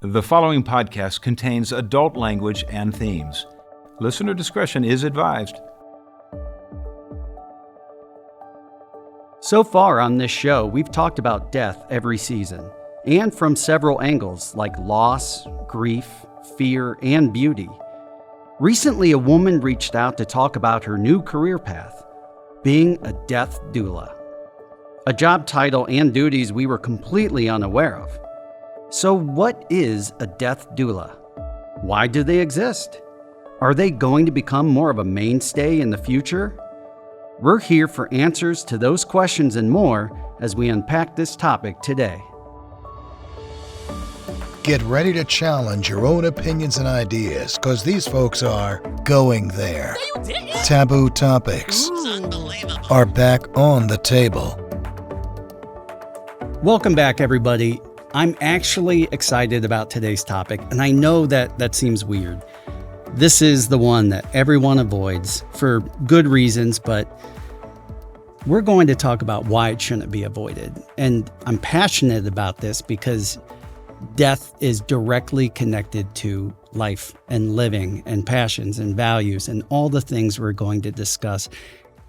The following podcast contains adult language and themes. Listener discretion is advised. So far on this show, we've talked about death every season, and from several angles like loss, grief, fear, and beauty. Recently, a woman reached out to talk about her new career path, being a death doula. A job title and duties we were completely unaware of. So what is a death doula? Why do they exist? Are they going to become more of a mainstay in the future? We're here for answers to those questions and more as we unpack this topic today. Get ready to challenge your own opinions and ideas, because these folks are going there. Taboo topics are back on the table. Welcome back, everybody. I'm actually excited about today's topic, and I know that seems weird. This is the one that everyone avoids for good reasons, but we're going to talk about why it shouldn't be avoided. And I'm passionate about this because death is directly connected to life and living and passions and values and all the things we're going to discuss.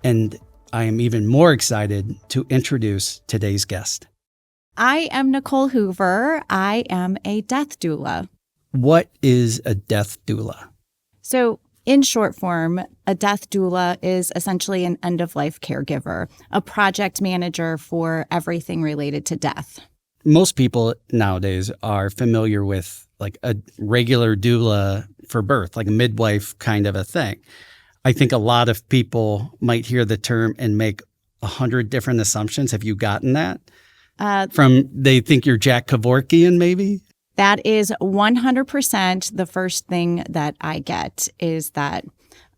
And I am even more excited to introduce today's guest. I am Nicole Hoover. I am a death doula. What is a death doula? So, in short form, a death doula is essentially an end-of-life caregiver, a project manager for everything related to death. Most people nowadays are familiar with like a regular doula for birth, like a midwife kind of a thing. I think a lot of people might hear the term and make 100 different assumptions. Have you gotten that? They think you're Jack Kevorkian, maybe? That is 100% the first thing that I get is that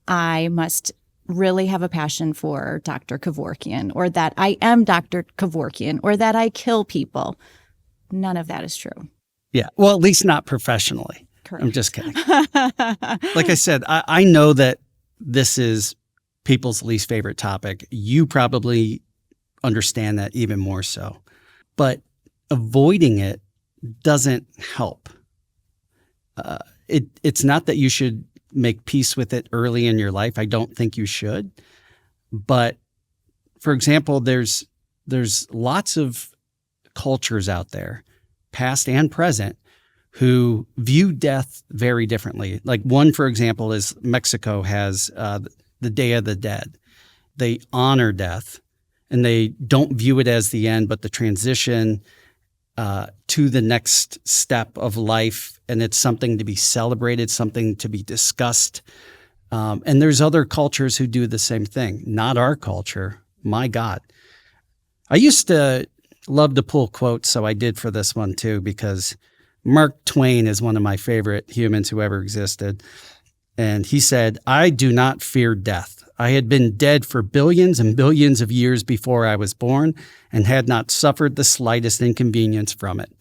I must really have a passion for Dr. Kevorkian, or that I am Dr. Kevorkian, or that I kill people. None of that is true. Yeah, well, at least not professionally. Correct. I'm just kidding. Like I said, I know that this is people's least favorite topic. You probably understand that even more so. But avoiding it doesn't help. It's not that you should make peace with it early in your life. I don't think you should. But for example, there's lots of cultures out there, past and present, who view death very differently. Like one, for example, is Mexico has the Day of the Dead. They honor death. And they don't view it as the end, but the transition to the next step of life. And it's something to be celebrated, something to be discussed. And there's other cultures who do the same thing. Not our culture. My God. I used to love to pull quotes, so I did for this one too, because Mark Twain is one of my favorite humans who ever existed. And he said, "I do not fear death. I had been dead for billions and billions of years before I was born and had not suffered the slightest inconvenience from it."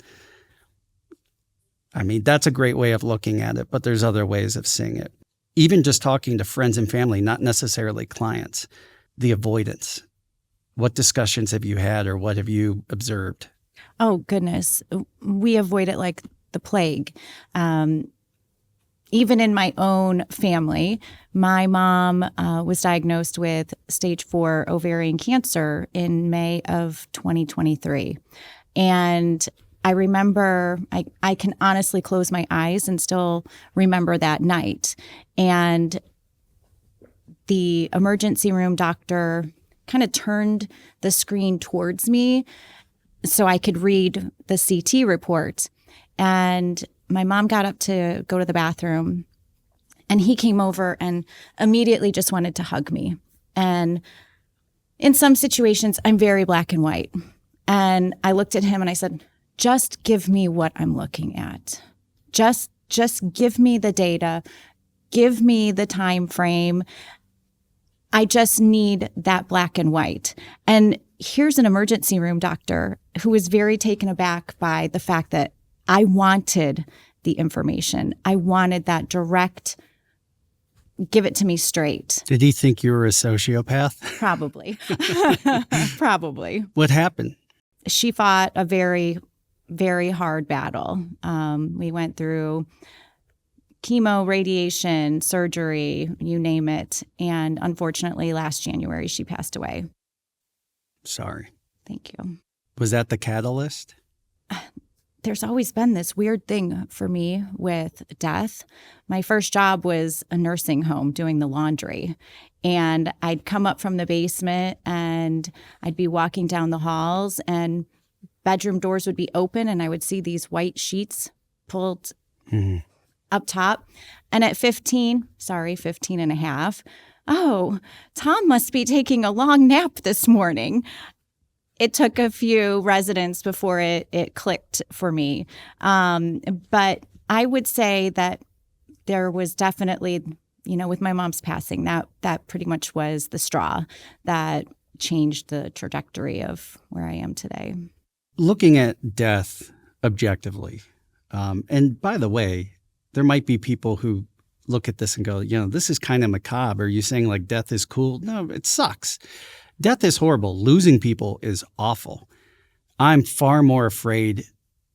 I mean, that's a great way of looking at it, but there's other ways of seeing it. Even just talking to friends and family, not necessarily clients, the avoidance. What discussions have you had or what have you observed? Oh, goodness. We avoid it like the plague. Even in my own family, my mom was diagnosed with stage 4 ovarian cancer in May of 2023. And I remember, I can honestly close my eyes and still remember that night. And the emergency room doctor kind of turned the screen towards me so I could read the CT report. And my mom got up to go to the bathroom, and he came over and immediately just wanted to hug me. And in some situations, I'm very black and white. And I looked at him and I said, "Just give me what I'm looking at. Just give me the data. Give me the time frame. I just need that black and white." And here's an emergency room doctor who was very taken aback by the fact that I wanted the information. I wanted that direct, give it to me straight. Did he think you were a sociopath? Probably. Probably. What happened? She fought a very very hard battle. We went through chemo, radiation, surgery, you name it. And unfortunately, last January, she passed away. Sorry. Thank you. Was that the catalyst? There's always been this weird thing for me with death. My first job was a nursing home doing the laundry. And I'd come up from the basement and I'd be walking down the halls and bedroom doors would be open and I would see these white sheets pulled up top. And at 15 and a half, oh, Tom must be taking a long nap this morning. It took a few residents before it clicked for me. But I would say that there was definitely, with my mom's passing, that pretty much was the straw that changed the trajectory of where I am today. Looking at death objectively, and by the way, there might be people who look at this and go, this is kind of macabre. Are you saying like death is cool? No, it sucks. Death is horrible. Losing people is awful. I'm far more afraid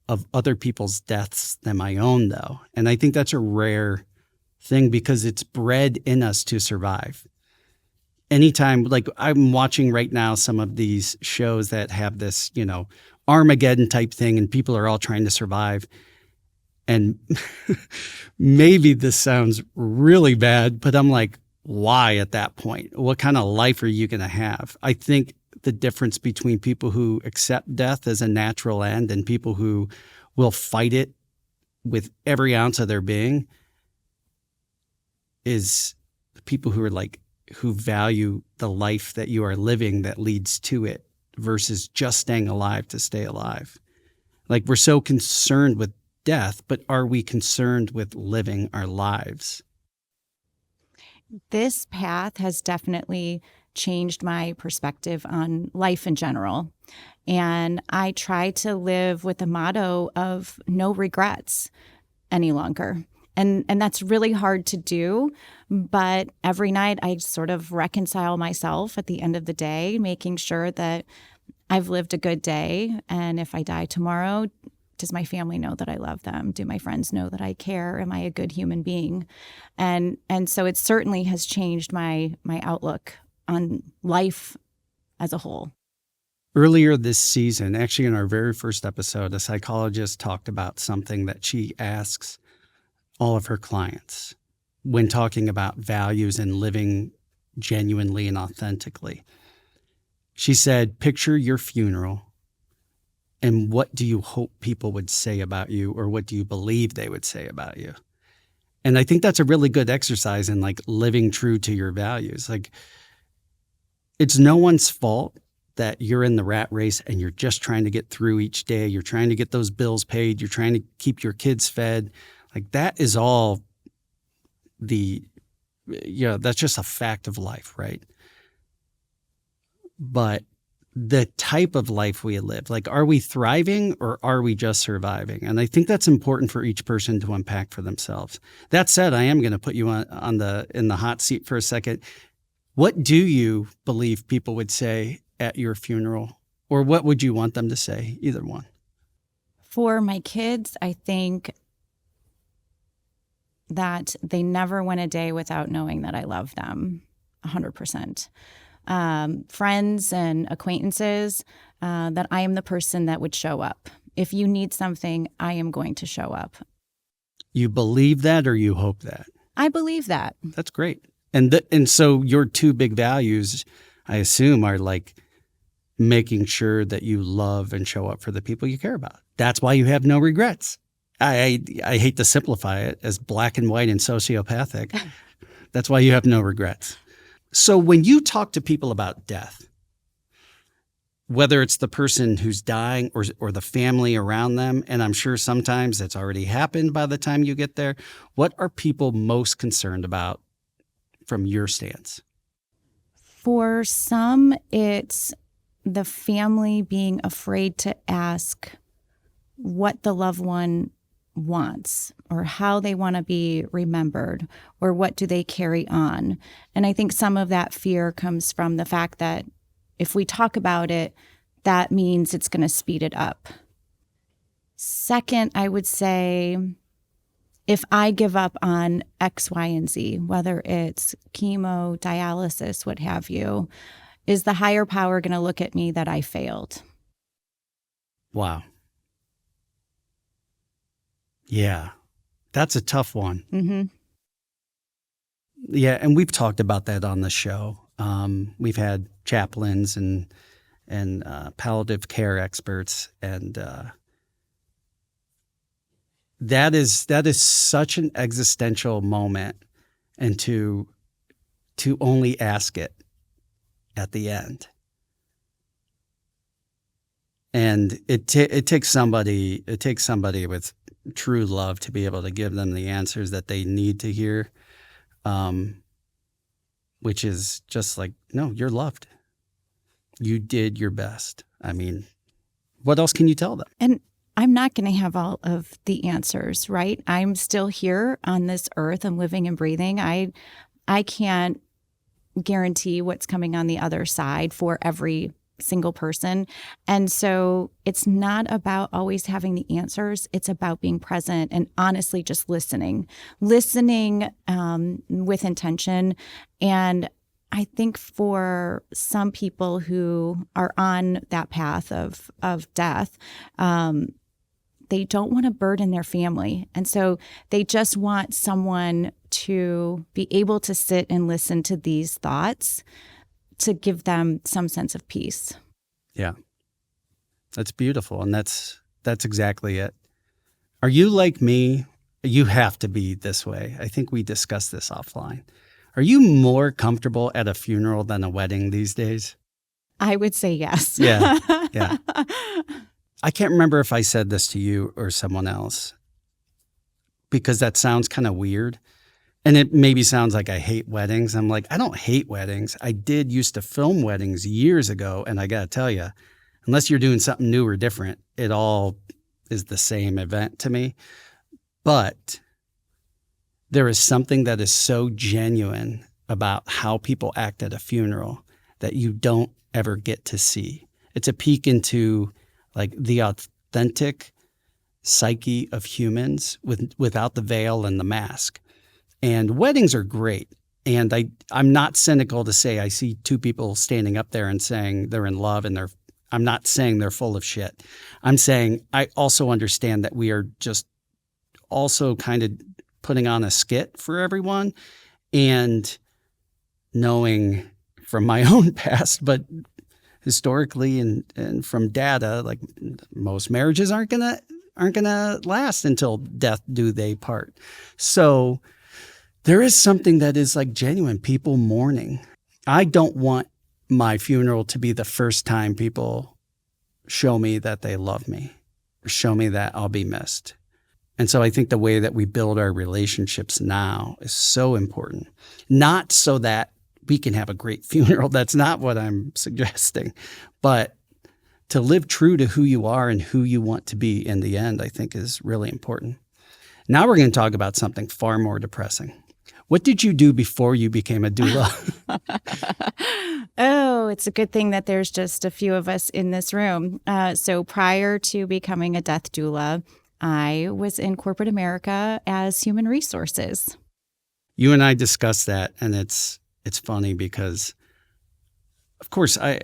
of other people's deaths than my own, though. And I think that's a rare thing because it's bred in us to survive. Anytime, like I'm watching right now some of these shows that have this, Armageddon type thing and people are all trying to survive. And maybe this sounds really bad, but I'm like, why at that point? What kind of life are you going to have? I think the difference between people who accept death as a natural end and people who will fight it with every ounce of their being is people who are who value the life that you are living that leads to it versus just staying alive to stay alive. Like we're so concerned with death, but are we concerned with living our lives? This path has definitely changed my perspective on life in general. And I try to live with the motto of no regrets any longer. And that's really hard to do. But every night I sort of reconcile myself at the end of the day, making sure that I've lived a good day. And if I die tomorrow, does my family know that I love them? Do my friends know that I care? Am I a good human being? And so it certainly has changed my outlook on life as a whole. Earlier this season, actually in our very first episode, a psychologist talked about something that she asks all of her clients when talking about values and living genuinely and authentically. She said, picture your funeral. And what do you hope people would say about you, or what do you believe they would say about you? And I think that's a really good exercise in living true to your values. It's no one's fault that you're in the rat race and you're just trying to get through each day. You're trying to get those bills paid. You're trying to keep your kids fed. That is all that's just a fact of life, right? But the type of life we live, are we thriving or are we just surviving? And I think that's important for each person to unpack for themselves. That said, I am going to put you in the hot seat for a second. What do you believe people would say at your funeral, or what would you want them to say? Either one. For my kids, I think that they never went a day without knowing that I love them 100%. Friends and acquaintances, that I am the person that would show up. If you need something, I am going to show up. You believe that or you hope that? I believe that. That's great. And so your two big values, I assume, are making sure that you love and show up for the people you care about. That's why you have no regrets. I hate to simplify it as black and white and sociopathic. That's why you have no regrets. So when you talk to people about death, whether it's the person who's dying or the family around them, and I'm sure sometimes it's already happened by the time you get there, what are people most concerned about from your stance? For some, it's the family being afraid to ask what the loved one wants or how they want to be remembered or what do they carry on. And I think some of that fear comes from the fact that if we talk about it, that means it's going to speed it up. Second, I would say if I give up on X, Y, and Z, whether it's chemo, dialysis, what have you, is the higher power going to look at me that I failed? Wow. Yeah, that's a tough one. Mm-hmm. Yeah, and we've talked about that on the show. We've had chaplains and palliative care experts, and that is such an existential moment, and to only ask it at the end. And it takes somebody with true love to be able to give them the answers that they need to hear, which is just like, no, you're loved. You did your best. I mean, what else can you tell them? And I'm not going to have all of the answers, right? I'm still here on this earth. I'm living and breathing. I can't guarantee what's coming on the other side for every single person. And so it's not about always having the answers. It's about being present and honestly just listening with intention. And I think for some people who are on that path of death, they don't want to burden their family. And so they just want someone to be able to sit and listen to these thoughts to give them some sense of peace. Yeah. That's beautiful. And that's exactly it. Are you like me? You have to be this way. I think we discussed this offline. Are you more comfortable at a funeral than a wedding these days? I would say yes. Yeah. Yeah. I can't remember if I said this to you or someone else, because that sounds kind of weird. And it maybe sounds like I hate weddings. I'm like, I don't hate weddings. I did used to film weddings years ago. And I got to tell you, unless you're doing something new or different, it all is the same event to me. But there is something that is so genuine about how people act at a funeral that you don't ever get to see. It's a peek into like the authentic psyche of humans without the veil and the mask. And weddings are great. And I'm not cynical to say I see two people standing up there and saying they're in love, and I'm not saying they're full of shit. I'm saying I also understand that we are just also kind of putting on a skit for everyone, and knowing from my own past, but historically and from data, like most marriages aren't gonna last until death do they part. So there is something that is like genuine, people mourning. I don't want my funeral to be the first time people show me that they love me, or show me that I'll be missed. And so I think the way that we build our relationships now is so important. Not so that we can have a great funeral. That's not what I'm suggesting. But to live true to who you are and who you want to be in the end, I think is really important. Now we're going to talk about something far more depressing. What did you do before you became a doula? Oh, it's a good thing that there's just a few of us in this room. So prior to becoming a death doula, I was in corporate America as human resources. You and I discussed that, and it's funny because, of course, I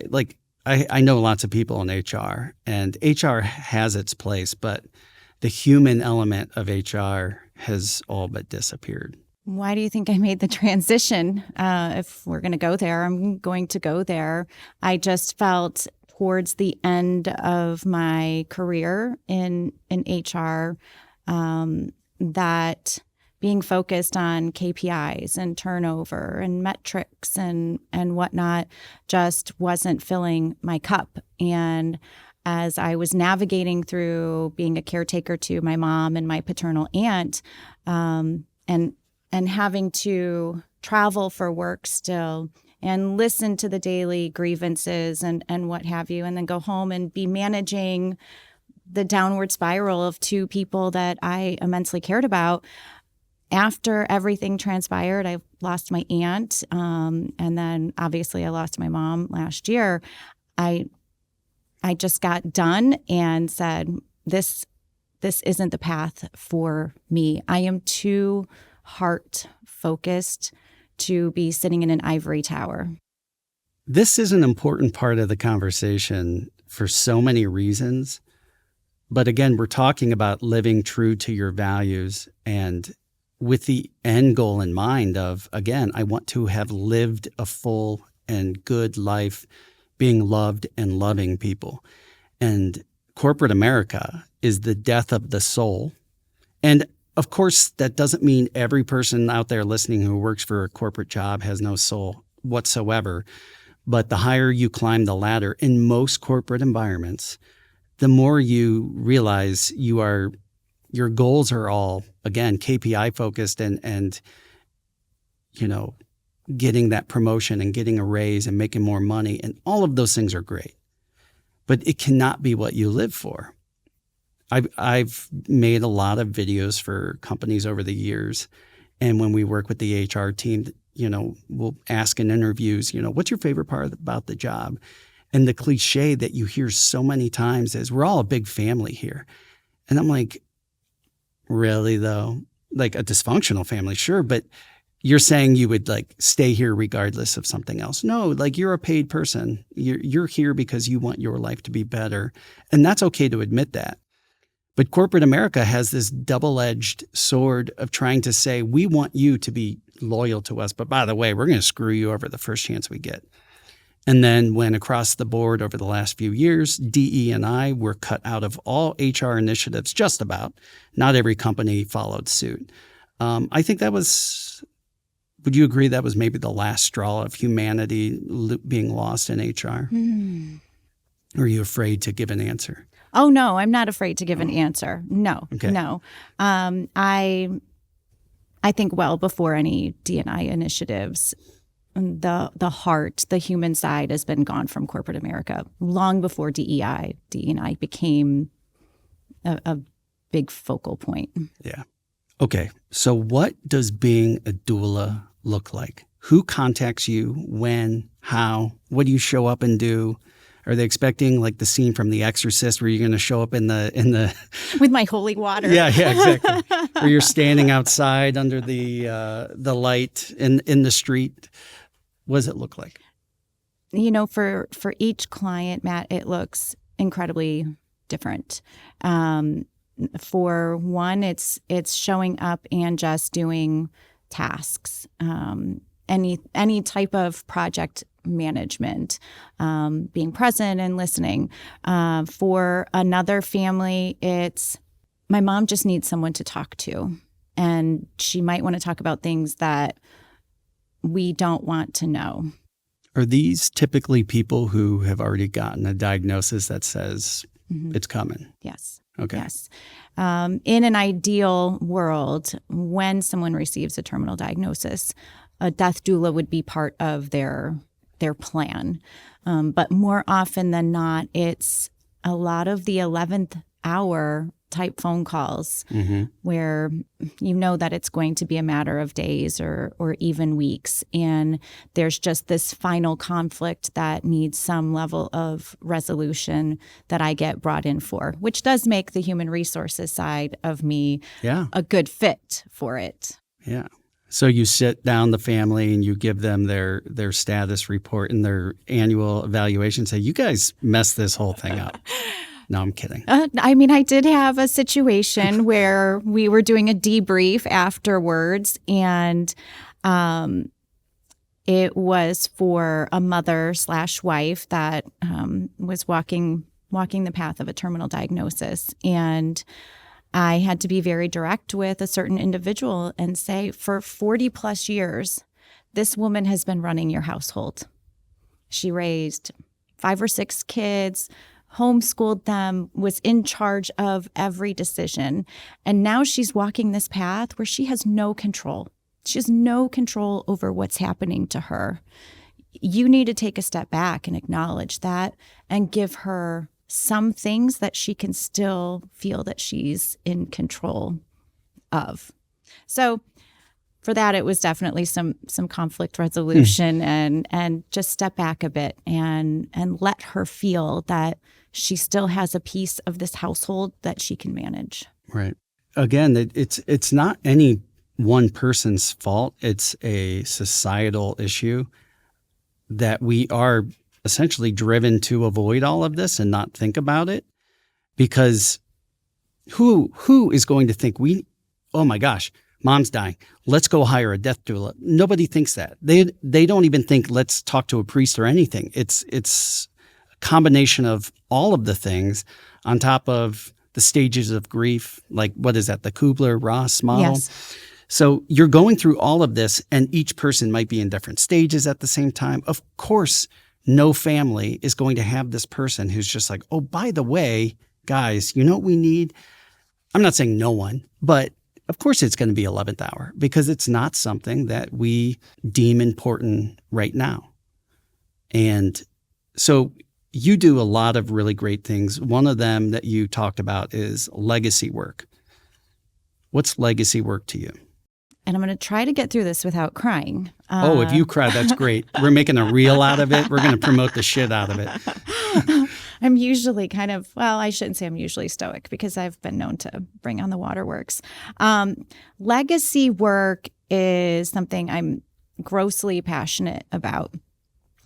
know lots of people in HR, and HR has its place, but the human element of HR has all but disappeared. Why do you think I made the transition? If we're going to go there, I'm going to go there. I just felt towards the end of my career in HR that being focused on KPIs and turnover and metrics and whatnot just wasn't filling my cup. And as I was navigating through being a caretaker to my mom and my paternal aunt, and having to travel for work still and listen to the daily grievances and what have you, and then go home and be managing the downward spiral of two people that I immensely cared about. After everything transpired, I lost my aunt, and then obviously I lost my mom last year. I just got done and said, this this isn't the path for me. I am too heart focused to be sitting in an ivory tower. This is an important part of the conversation for so many reasons. But again, we're talking about living true to your values and with the end goal in mind of, again, I want to have lived a full and good life being loved and loving people. And corporate America is the death of the soul. And of course, that doesn't mean every person out there listening who works for a corporate job has no soul whatsoever. But the higher you climb the ladder in most corporate environments, the more you realize your goals are all, again, KPI focused and getting that promotion and getting a raise and making more money. And all of those things are great. But it cannot be what you live for. I've made a lot of videos for companies over the years. And when we work with the HR team, we'll ask in interviews, what's your favorite part about the job? And the cliche that you hear so many times is, we're all a big family here. And I'm like, really though? Like a dysfunctional family, sure. But you're saying you would like stay here regardless of something else. No, like you're a paid person. You're here because you want your life to be better. And that's okay to admit that. But corporate America has this double-edged sword of trying to say, we want you to be loyal to us. But by the way, we're going to screw you over the first chance we get. And then when across the board over the last few years, DE&I were cut out of all HR initiatives, just about. Not every company followed suit. I think that was, would you agree that was maybe the last straw of humanity being lost in HR? Or are you afraid to give an answer? Oh, no, I'm not afraid to give an answer. No, Okay. no. I think well before any D&I initiatives, the heart, the human side has been gone from corporate America long before DEI. DE&I became a big focal point. Yeah. Okay. So what does being a doula look like? Who contacts you? When? How? What do you show up and do? Are they expecting like the scene from The Exorcist where you're going to show up in the with my holy water? Yeah, exactly. Where you're standing outside under the light in the street. What does it look like? For each client, Matt, it looks incredibly different. For one, it's showing up and just doing tasks. Any type of project management, being present and listening. For another family, it's my mom just needs someone to talk to, and she might want to talk about things that we don't want to know. Are these typically people who have already gotten a diagnosis that says it's coming? Yes. Okay. Yes. In an ideal world, when someone receives a terminal diagnosis, a death doula would be part of their plan. But more often than not, it's a lot of the 11th hour type phone calls where you know that it's going to be a matter of days or even weeks. And there's just this final conflict that needs some level of resolution that I get brought in for, which does make the human resources side of me a good fit for it. Yeah. So you sit down the family and you give them their status report and their annual evaluation, say, you guys messed this whole thing up. No, I'm kidding. I did have a situation where we were doing a debrief afterwards, and it was for a mother/wife that was walking the path of a terminal diagnosis. And I had to be very direct with a certain individual and say, for 40 plus years, this woman has been running your household. She raised 5 or 6 kids, homeschooled them, was in charge of every decision. And now she's walking this path where she has no control. She has no control over what's happening to her. You need to take a step back and acknowledge that and give her some things that she can still feel that she's in control of. So for that, it was definitely some conflict resolution and just step back a bit and let her feel that she still has a piece of this household that she can manage. Right. Again, it's not any one person's fault. It's a societal issue that we are essentially driven to avoid all of this and not think about it, because who is going to think oh my gosh, mom's dying, let's go hire a death doula? Nobody thinks that. They don't even think let's talk to a priest or anything. It's a combination of all of the things on top of the stages of grief, like what is that, the Kubler-Ross model? Yes. So you're going through all of this, and each person might be in different stages at the same time. Of course, no family is going to have this person who's just like, oh, by the way, guys, you know what we need? I'm not saying no one, but of course it's going to be 11th hour, because it's not something that we deem important right now. And so you do a lot of really great things. One of them that you talked about is legacy work. What's legacy work to you? And I'm going to try to get through this without crying. If you cry, that's great. We're making a reel out of it. We're going to promote the shit out of it. I'm usually I shouldn't say I'm usually stoic, because I've been known to bring on the waterworks. Legacy work is something I'm grossly passionate about.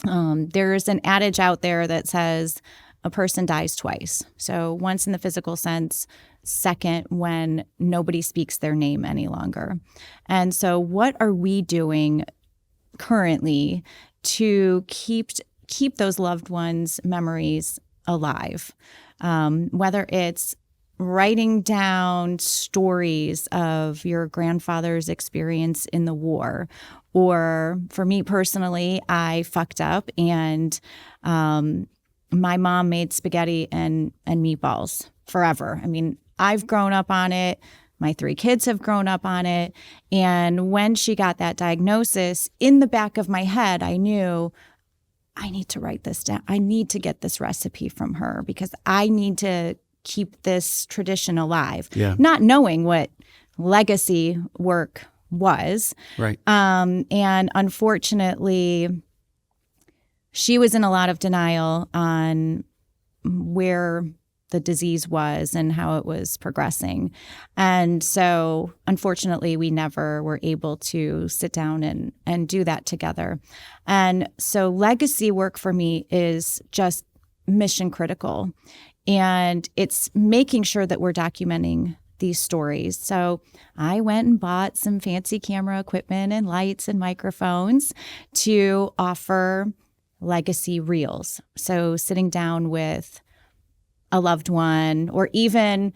There's an adage out there that says a person dies twice. So once in the physical sense, second when nobody speaks their name any longer. And so what are we doing currently to keep those loved ones' memories alive? Whether it's writing down stories of your grandfather's experience in the war, or for me personally, I fucked up and my mom made spaghetti and meatballs forever. I mean, I've grown up on it. My 3 kids have grown up on it. And when she got that diagnosis, in the back of my head, I knew I need to write this down. I need to get this recipe from her, because I need to keep this tradition alive. Yeah. Not knowing what legacy work was. Right. And unfortunately, she was in a lot of denial on where the disease was and how it was progressing. And so unfortunately, we never were able to sit down and do that together. And so legacy work for me is just mission critical. And it's making sure that we're documenting these stories. So I went and bought some fancy camera equipment and lights and microphones to offer legacy reels. So sitting down with a loved one, or even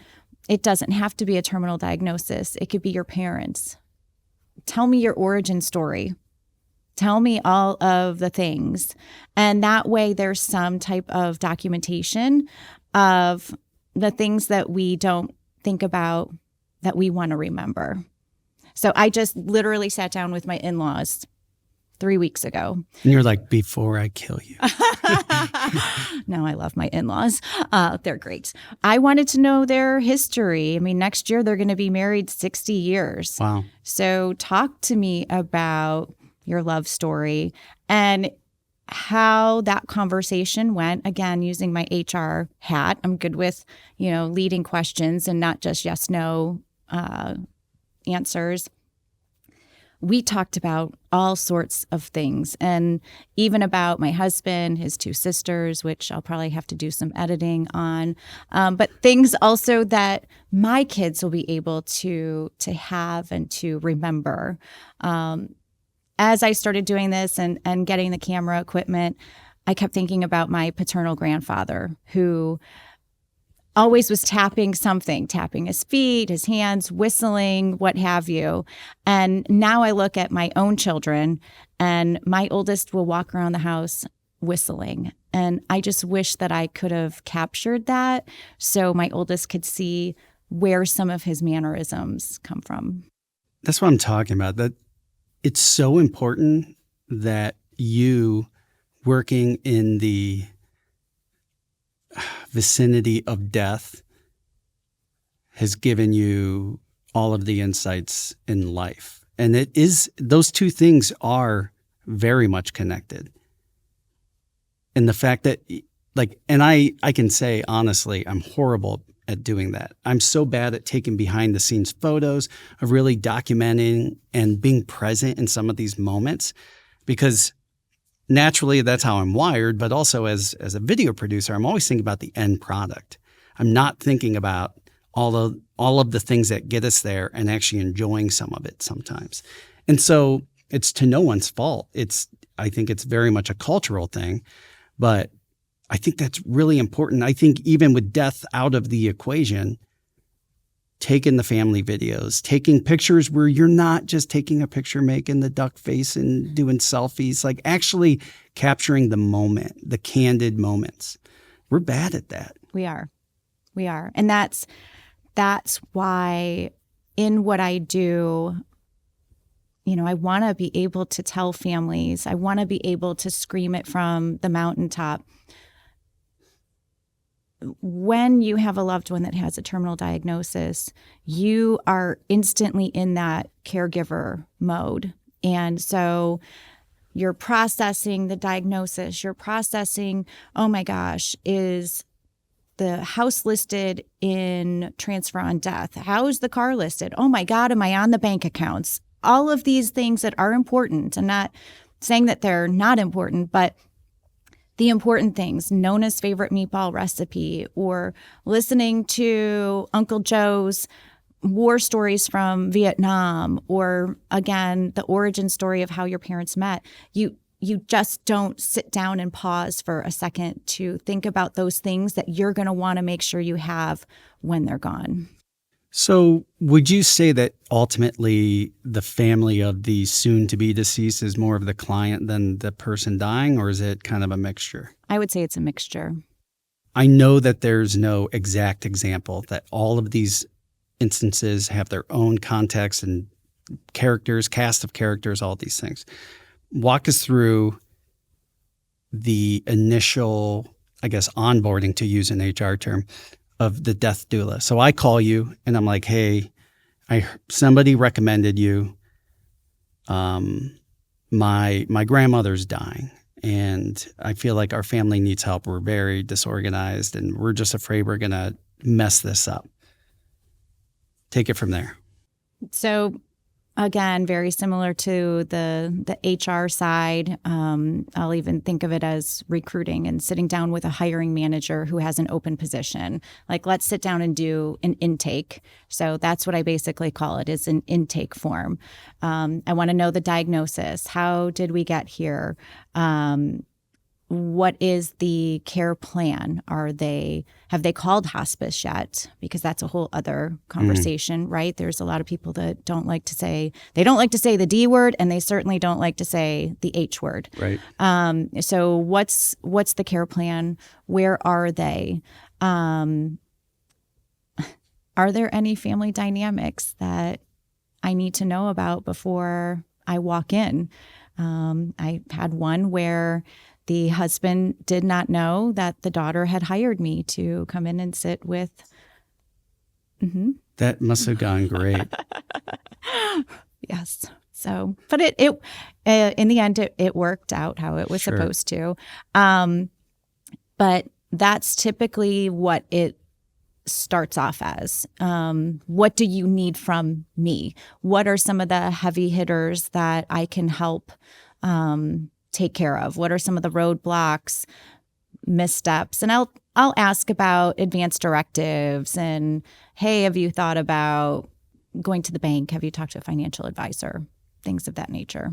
it doesn't have to be a terminal diagnosis. It could be your parents. Tell me your origin story. Tell me all of the things. And that way there's some type of documentation of the things that we don't think about that we want to remember. So I just literally sat down with my in-laws 3 weeks ago. And you're like, before I kill you. No, I love my in-laws. They're great. I wanted to know their history. I mean, next year they're going to be married 60 years. Wow. So talk to me about your love story and how that conversation went. Again, using my HR hat. I'm good with, leading questions and not just yes, no answers. We talked about all sorts of things, and even about my husband, his 2 sisters, which I'll probably have to do some editing on, but things also that my kids will be able to have and to remember. As I started doing this and getting the camera equipment, I kept thinking about my paternal grandfather, who always was tapping something, tapping his feet, his hands, whistling, what have you. And now I look at my own children, and my oldest will walk around the house whistling. And I just wish that I could have captured that so my oldest could see where some of his mannerisms come from. That's what I'm talking about. That it's so important that you, working in the vicinity of death, has given you all of the insights in life. And it is, those two things are very much connected. And the fact that, like, and I can say honestly, I'm horrible at doing that. I'm so bad at taking behind the scenes photos, of really documenting and being present in some of these moments, because naturally that's how I'm wired. But also as a video producer, I'm always thinking about the end product. I'm not thinking about all of the things that get us there and actually enjoying some of it sometimes. And so it's to no one's fault. I think it's very much a cultural thing, but I think that's really important. I think even with death out of the equation, taking the family videos, taking pictures where you're not just taking a picture, making the duck face and doing selfies, like actually capturing the moment, the candid moments. We're bad at that. We are. And that's why in what I do, I want to be able to tell families, I want to be able to scream it from the mountaintop. When you have a loved one that has a terminal diagnosis, you are instantly in that caregiver mode. And so you're processing the diagnosis, you're processing, oh my gosh, is the house listed in transfer on death? How is the car listed? Oh my God, am I on the bank accounts? All of these things that are important. I'm not saying that they're not important, but the important things, Nona's favorite meatball recipe, or listening to Uncle Joe's war stories from Vietnam, or again, the origin story of how your parents met. You just don't sit down and pause for a second to think about those things that you're going to want to make sure you have when they're gone. So would you say that ultimately the family of the soon-to-be deceased is more of the client than the person dying, or is it kind of a mixture? I would say it's a mixture. I know that there's no exact example, that all of these instances have their own context and characters, cast of characters, all these things. Walk us through the initial, I guess, onboarding, to use an HR term, of the death doula. So I call you and I'm like, hey, somebody recommended you. My grandmother's dying and I feel like our family needs help. We're very disorganized and we're just afraid we're going to mess this up. Take it from there. So again, very similar to the HR side. I'll even think of it as recruiting and sitting down with a hiring manager who has an open position. Like, let's sit down and do an intake. So that's what I basically call it, is an intake form. I want to know the diagnosis. How did we get here? What is the care plan? Have they called hospice yet? Because that's a whole other conversation, right? There's a lot of people that don't like to say the D word, and they certainly don't like to say the H word. Right. So what's the care plan? Where are they? Are there any family dynamics that I need to know about before I walk in? I had one where the husband did not know that the daughter had hired me to come in and sit with. Mm-hmm. That must have gone great. Yes. So, but it in the end, it worked out how it was supposed to. But that's typically what it starts off as. What do you need from me? What are some of the heavy hitters that I can help take care of? What are some of the roadblocks, missteps? And I'll ask about advanced directives and, hey, have you thought about going to the bank? Have you talked to a financial advisor? Things of that nature.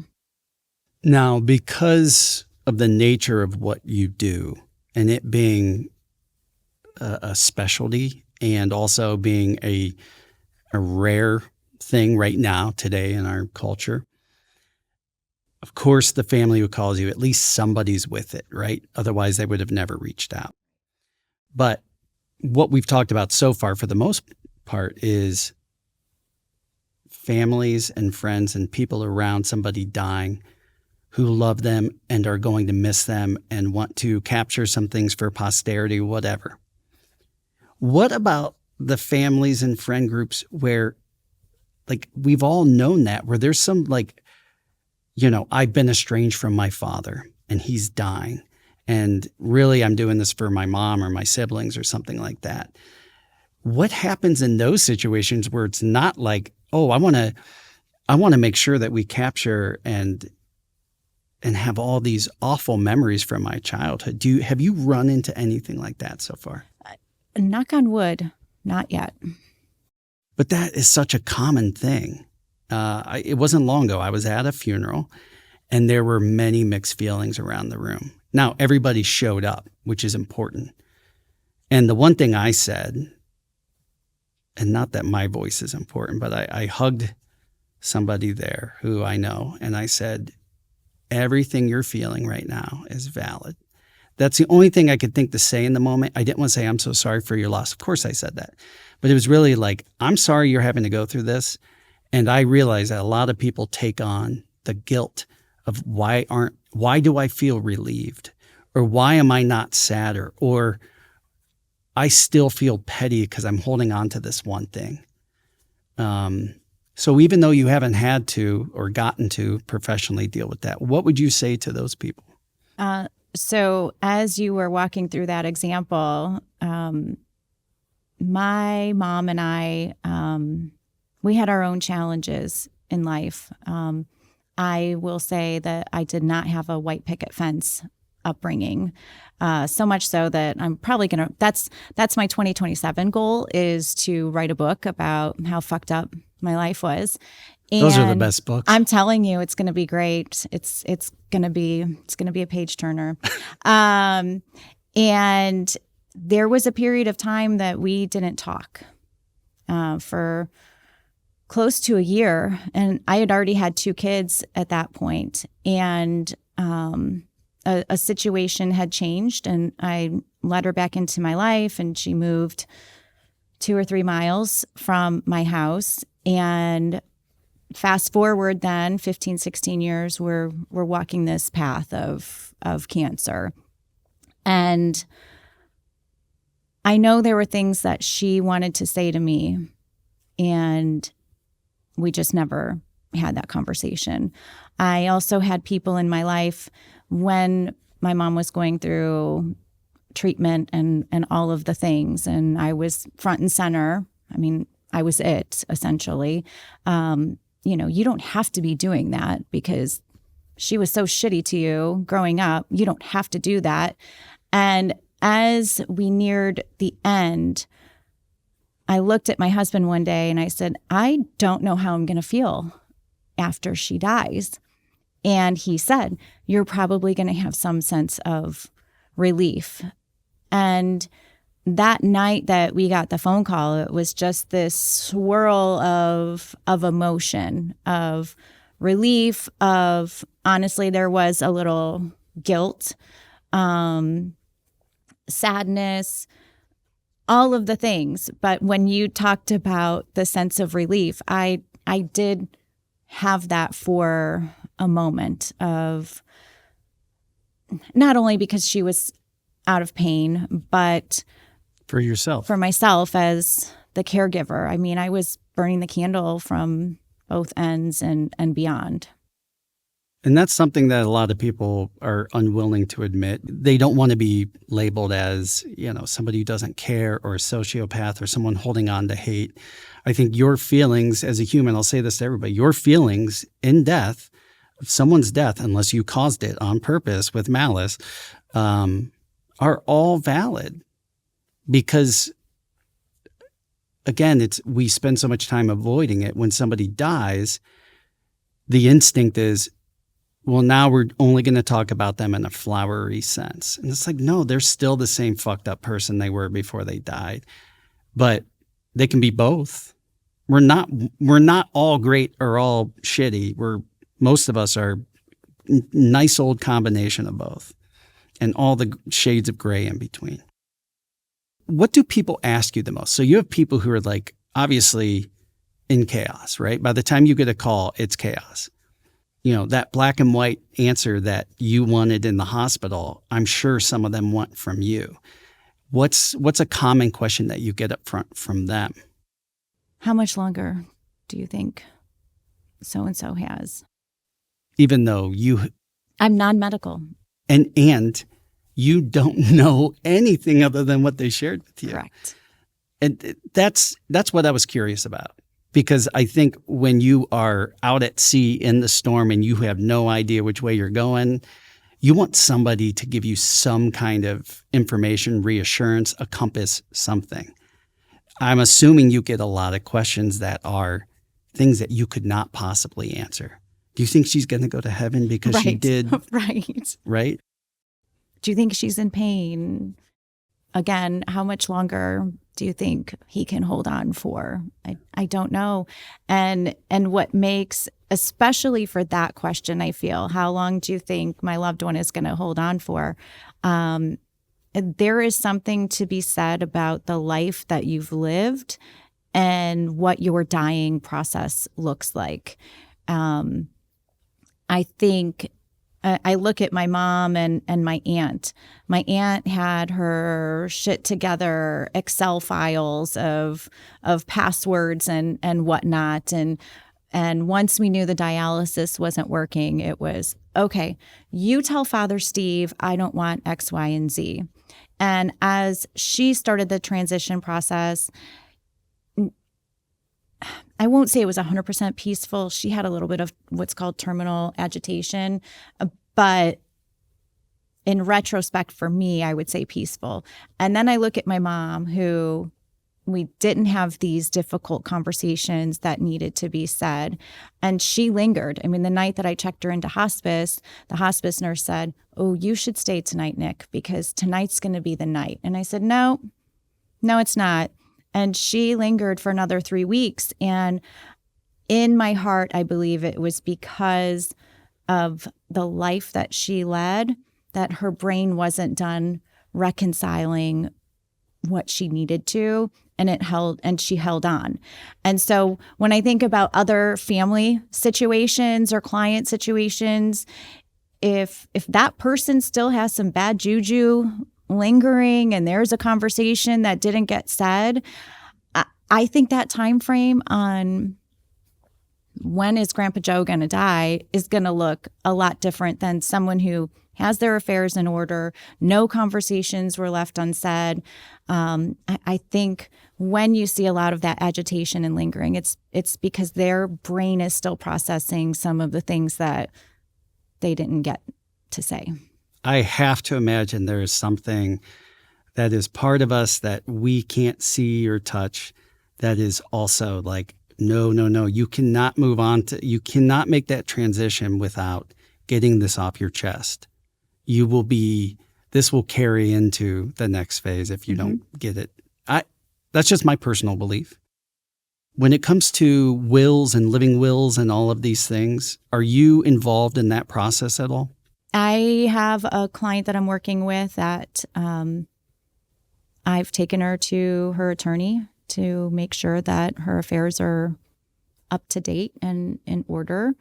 Now, because of the nature of what you do and it being a specialty and also being a rare thing right now today in our culture, of course, the family who calls you, at least somebody's with it, right? Otherwise, they would have never reached out. But what we've talked about so far, for the most part, is families and friends and people around somebody dying who love them and are going to miss them and want to capture some things for posterity, whatever. What about the families and friend groups where like we've all known that, where there's some like, I've been estranged from my father and he's dying. And really, I'm doing this for my mom or my siblings or something like that. What happens in those situations where it's not like, oh, I want to make sure that we capture and have all these awful memories from my childhood. Have you run into anything like that so far? Knock on wood, not yet. But that is such a common thing. It wasn't long ago. I was at a funeral, and there were many mixed feelings around the room. Now, everybody showed up, which is important. And the one thing I said, and not that my voice is important, but I hugged somebody there who I know, and I said, everything you're feeling right now is valid. That's the only thing I could think to say in the moment. I didn't want to say, I'm so sorry for your loss. Of course I said that. But it was really like, I'm sorry you're having to go through this. And I realize that a lot of people take on the guilt of why do I feel relieved? Or why am I not sadder? Or I still feel petty because I'm holding on to this one thing. So even though you haven't had to or gotten to professionally deal with that, what would you say to those people? So as you were walking through that example, my mom and I, we had our own challenges in life. I will say that I did not have a white picket fence upbringing, so much so that I'm probably going to, that's my 2027 goal, is to write a book about how fucked up my life was. And those are the best books. I'm telling you, it's going to be great. It's going to be a page turner. And there was a period of time that we didn't talk for close to a year, and I had already had 2 kids at that point, and a situation had changed, and I let her back into my life, and she moved 2 or 3 miles from my house. And fast forward then 15, 16 years, we're walking this path of cancer. And I know there were things that she wanted to say to me, and we just never had that conversation. I also had people in my life when my mom was going through treatment and all of the things, and I was front and center. I mean, I was it, essentially. You don't have to be doing that because she was so shitty to you growing up. You don't have to do that. And as we neared the end, I looked at my husband one day and I said, I don't know how I'm going to feel after she dies. And he said, you're probably going to have some sense of relief. And that night that we got the phone call, it was just this swirl of emotion, of relief, of honestly, there was a little guilt, sadness, all of the things. But when you talked about the sense of relief, I did have that for a moment, of not only because she was out of pain, but for yourself, for myself as the caregiver. I mean, I was burning the candle from both ends and beyond. And that's something that a lot of people are unwilling to admit. They don't want to be labeled as, somebody who doesn't care, or a sociopath, or someone holding on to hate. I think your feelings as a human, I'll say this to everybody, your feelings in death, someone's death, unless you caused it on purpose with malice, are all valid. Because again, we spend so much time avoiding it. When somebody dies, the instinct is, well, now we're only going to talk about them in a flowery sense. And it's like, no, they're still the same fucked up person they were before they died. But they can be both. We're not all great or all shitty. Most of us are nice old combination of both, and all the shades of gray in between. What do people ask you the most? So you have people who are like, obviously in chaos, right? By the time you get a call, it's chaos. That black and white answer that you wanted in the hospital, I'm sure some of them want from you. What's a common question that you get up front from them? How much longer do you think so-and-so has? Even though I'm non-medical. And you don't know anything other than what they shared with you. Correct. And that's what I was curious about, because I think when you are out at sea in the storm and you have no idea which way you're going, you want somebody to give you some kind of information, reassurance, a compass, something. I'm assuming you get a lot of questions that are things that you could not possibly answer. Do you think she's going to go to heaven because she did? Right. Right? Do you think she's in pain? Again, how much longer do you think he can hold on for? I don't know. And what makes, especially for that question, I feel, how long do you think my loved one is going to hold on for? There is something to be said about the life that you've lived and what your dying process looks like. I think I look at my mom and my aunt. My aunt had her shit together, Excel files of passwords and whatnot. And once we knew the dialysis wasn't working, it was, okay, you tell Father Steve I don't want X, Y, and Z. And as she started the transition process, I won't say it was 100% peaceful. She had a little bit of what's called terminal agitation, but in retrospect for me, I would say peaceful. And then I look at my mom, who we didn't have these difficult conversations that needed to be said, and she lingered. I mean, the night that I checked her into hospice, the hospice nurse said, "Oh, you should stay tonight, Nick, because tonight's going to be the night." And I said, no, it's not. And she lingered for another 3 weeks. And in my heart, I believe it was because of the life that she led, that her brain wasn't done reconciling what she needed to, and she held on. And so when I think about other family situations or client situations, if that person still has some bad juju lingering and there's a conversation that didn't get said, I think that time frame on when is Grandpa Joe going to die is going to look a lot different than someone who has their affairs in order, no conversations were left unsaid. I think when you see a lot of that agitation and lingering, it's because their brain is still processing some of the things that they didn't get to say. I have to imagine there is something that is part of us that we can't see or touch that is also like, no, you cannot move on you cannot make that transition without getting this off your chest. This will carry into the next phase if you don't get it. That's just my personal belief. When it comes to wills and living wills and all of these things, are you involved in that process at all? I have a client that I'm working with that I've taken her to her attorney to make sure that her affairs are up to date and in order.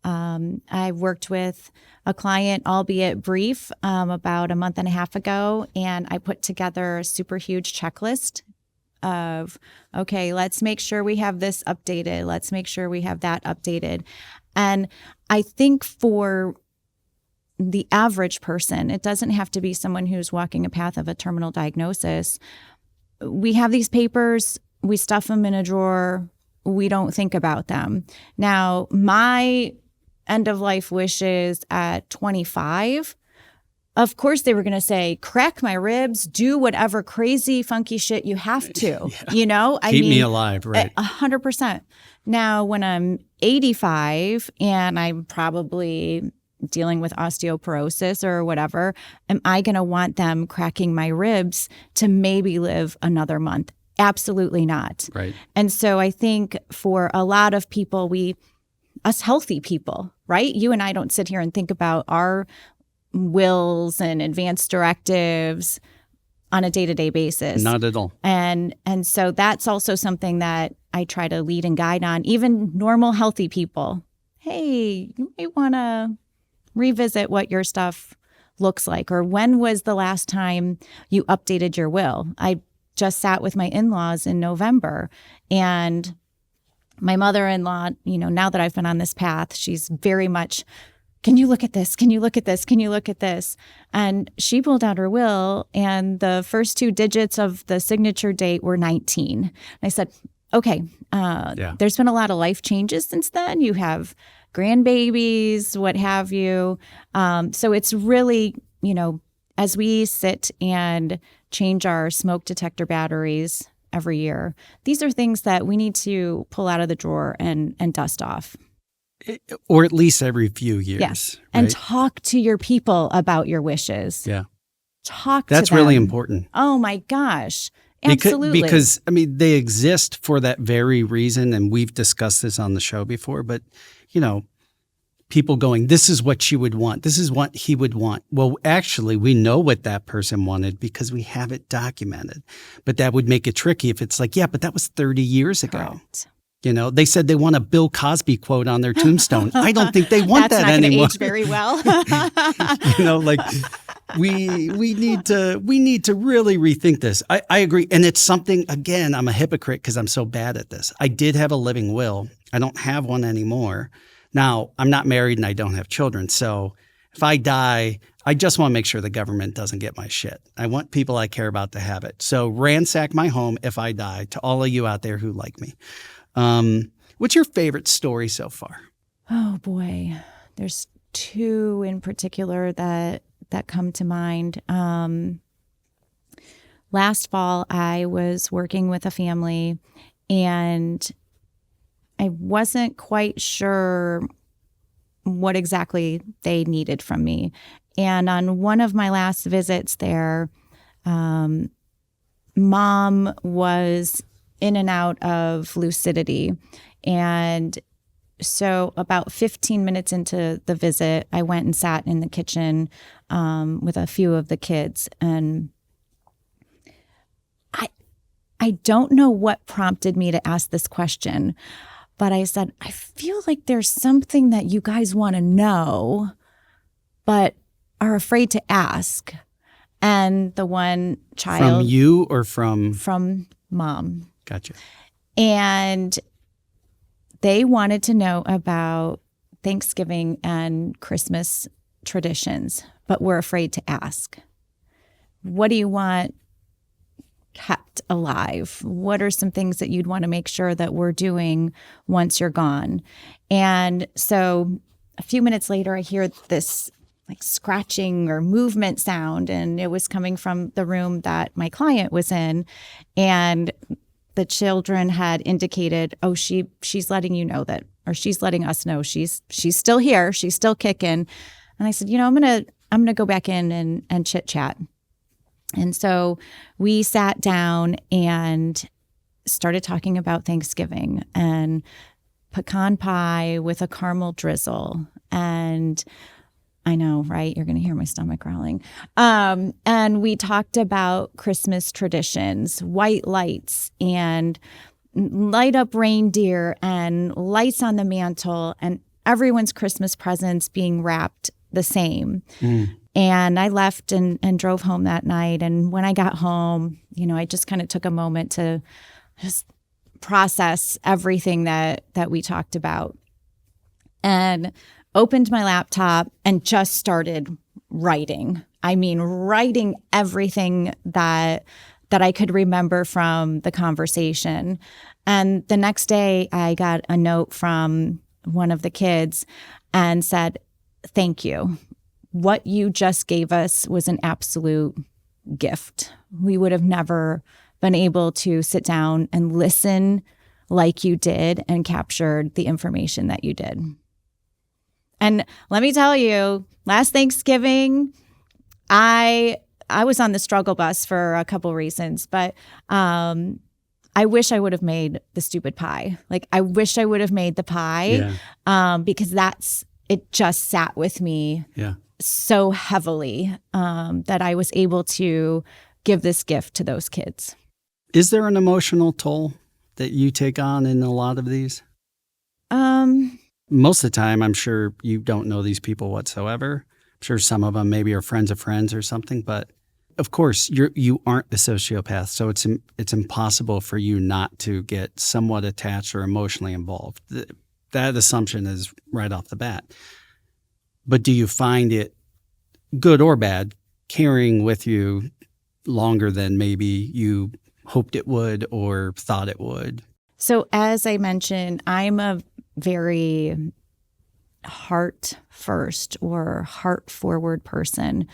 I worked with a client, albeit brief, about a month and a half ago, and I put together a super huge checklist of, okay, let's make sure we have this updated. Let's make sure we have that updated. And I think for the average person, it doesn't have to be someone who's walking a path of a terminal diagnosis. We have these papers, we stuff them in a drawer, we don't think about them. Now, my end of life wishes at 25, of course they were going to say, crack my ribs, do whatever crazy, funky shit you have to, you know? Keep me alive, right? 100%. Now, when I'm 85 and I'm probably dealing with osteoporosis or whatever, am I going to want them cracking my ribs to maybe live another month? Absolutely not. Right. And so I think for a lot of people, us healthy people, right? You and I don't sit here and think about our wills and advanced directives on a day-to-day basis. Not at all. And so that's also something that I try to lead and guide on. Even normal, healthy people. Hey, you may want to revisit what your stuff looks like, or when was the last time you updated your will? I just sat with my in-laws in November, and My mother-in-law, now that I've been on this path, she's very much, can you look at this? Can you look at this? Can you look at this? And she pulled out her will, and the first 2 digits of the signature date were 19. And I said, okay, there's been a lot of life changes since then. You have grandbabies, what have you. So it's really, as we sit and change our smoke detector batteries every year, these are things that we need to pull out of the drawer and dust off. Or at least every few years. Yes. Right? And talk to your people about your wishes. Yeah. Talk to That's them. really important. Oh my gosh. Absolutely. Because, they exist for that very reason. And we've discussed this on the show before. But, people going, this is what she would want. This is what he would want. Well, actually, we know what that person wanted because we have it documented. But that would make it tricky if it's like, yeah, but that was 30 years ago. Correct. They said they want a Bill Cosby quote on their tombstone. I don't think they want that anymore. That's not going to age very well. We need to really rethink this. I agree. And it's something, again, I'm a hypocrite because I'm so bad at this. I did have a living will. I don't have one anymore. Now, I'm not married and I don't have children. So if I die, I just want to make sure the government doesn't get my shit. I want people I care about to have it. So ransack my home if I die, to all of you out there who like me. What's your favorite story so far? Oh boy, there's 2 in particular that come to mind. Last fall, I was working with a family, and I wasn't quite sure what exactly they needed from me. And on one of my last visits there, Mom was in and out of lucidity. And so about 15 minutes into the visit, I went and sat in the kitchen with a few of the kids. And I don't know what prompted me to ask this question, but I said, I feel like there's something that you guys want to know, but are afraid to ask. And the one child. From you or from? From Mom. Gotcha. And they wanted to know about Thanksgiving and Christmas traditions, but were afraid to ask. What do you want kept alive? What are some things that you'd want to make sure that we're doing once you're gone? And so a few minutes later, I hear this like scratching or movement sound, and it was coming from the room that my client was in. And the children had indicated, oh, she's letting you know that, or she's letting us know she's still here, she's still kicking. And I said, I'm gonna go back in and chit chat. And so we sat down and started talking about Thanksgiving and pecan pie with a caramel drizzle. And I know, right? You're going to hear my stomach growling. And we talked about Christmas traditions, white lights and light up reindeer and lights on the mantle and everyone's Christmas presents being wrapped the same. And I left and drove home that night. And when I got home, I just kind of took a moment to just process everything that we talked about. And opened my laptop and just started writing. I mean, writing everything that I could remember from the conversation. And the next day, I got a note from one of the kids and said, "Thank you. What you just gave us was an absolute gift. We would have never been able to sit down and listen like you did and captured the information that you did." And let me tell you, last Thanksgiving, I was on the struggle bus for a couple reasons, but I wish I would have made the stupid pie. Like, I wish I would have made the pie because it just sat with me so heavily that I was able to give this gift to those kids. Is there an emotional toll that you take on in a lot of these? Most of the time, I'm sure you don't know these people whatsoever. I'm sure some of them maybe are friends of friends or something, but of course, you aren't a sociopath, so it's impossible for you not to get somewhat attached or emotionally involved. That assumption is right off the bat. But do you find it, good or bad, carrying with you longer than maybe you hoped it would or thought it would? So as I mentioned, I'm a very heart first or heart forward person.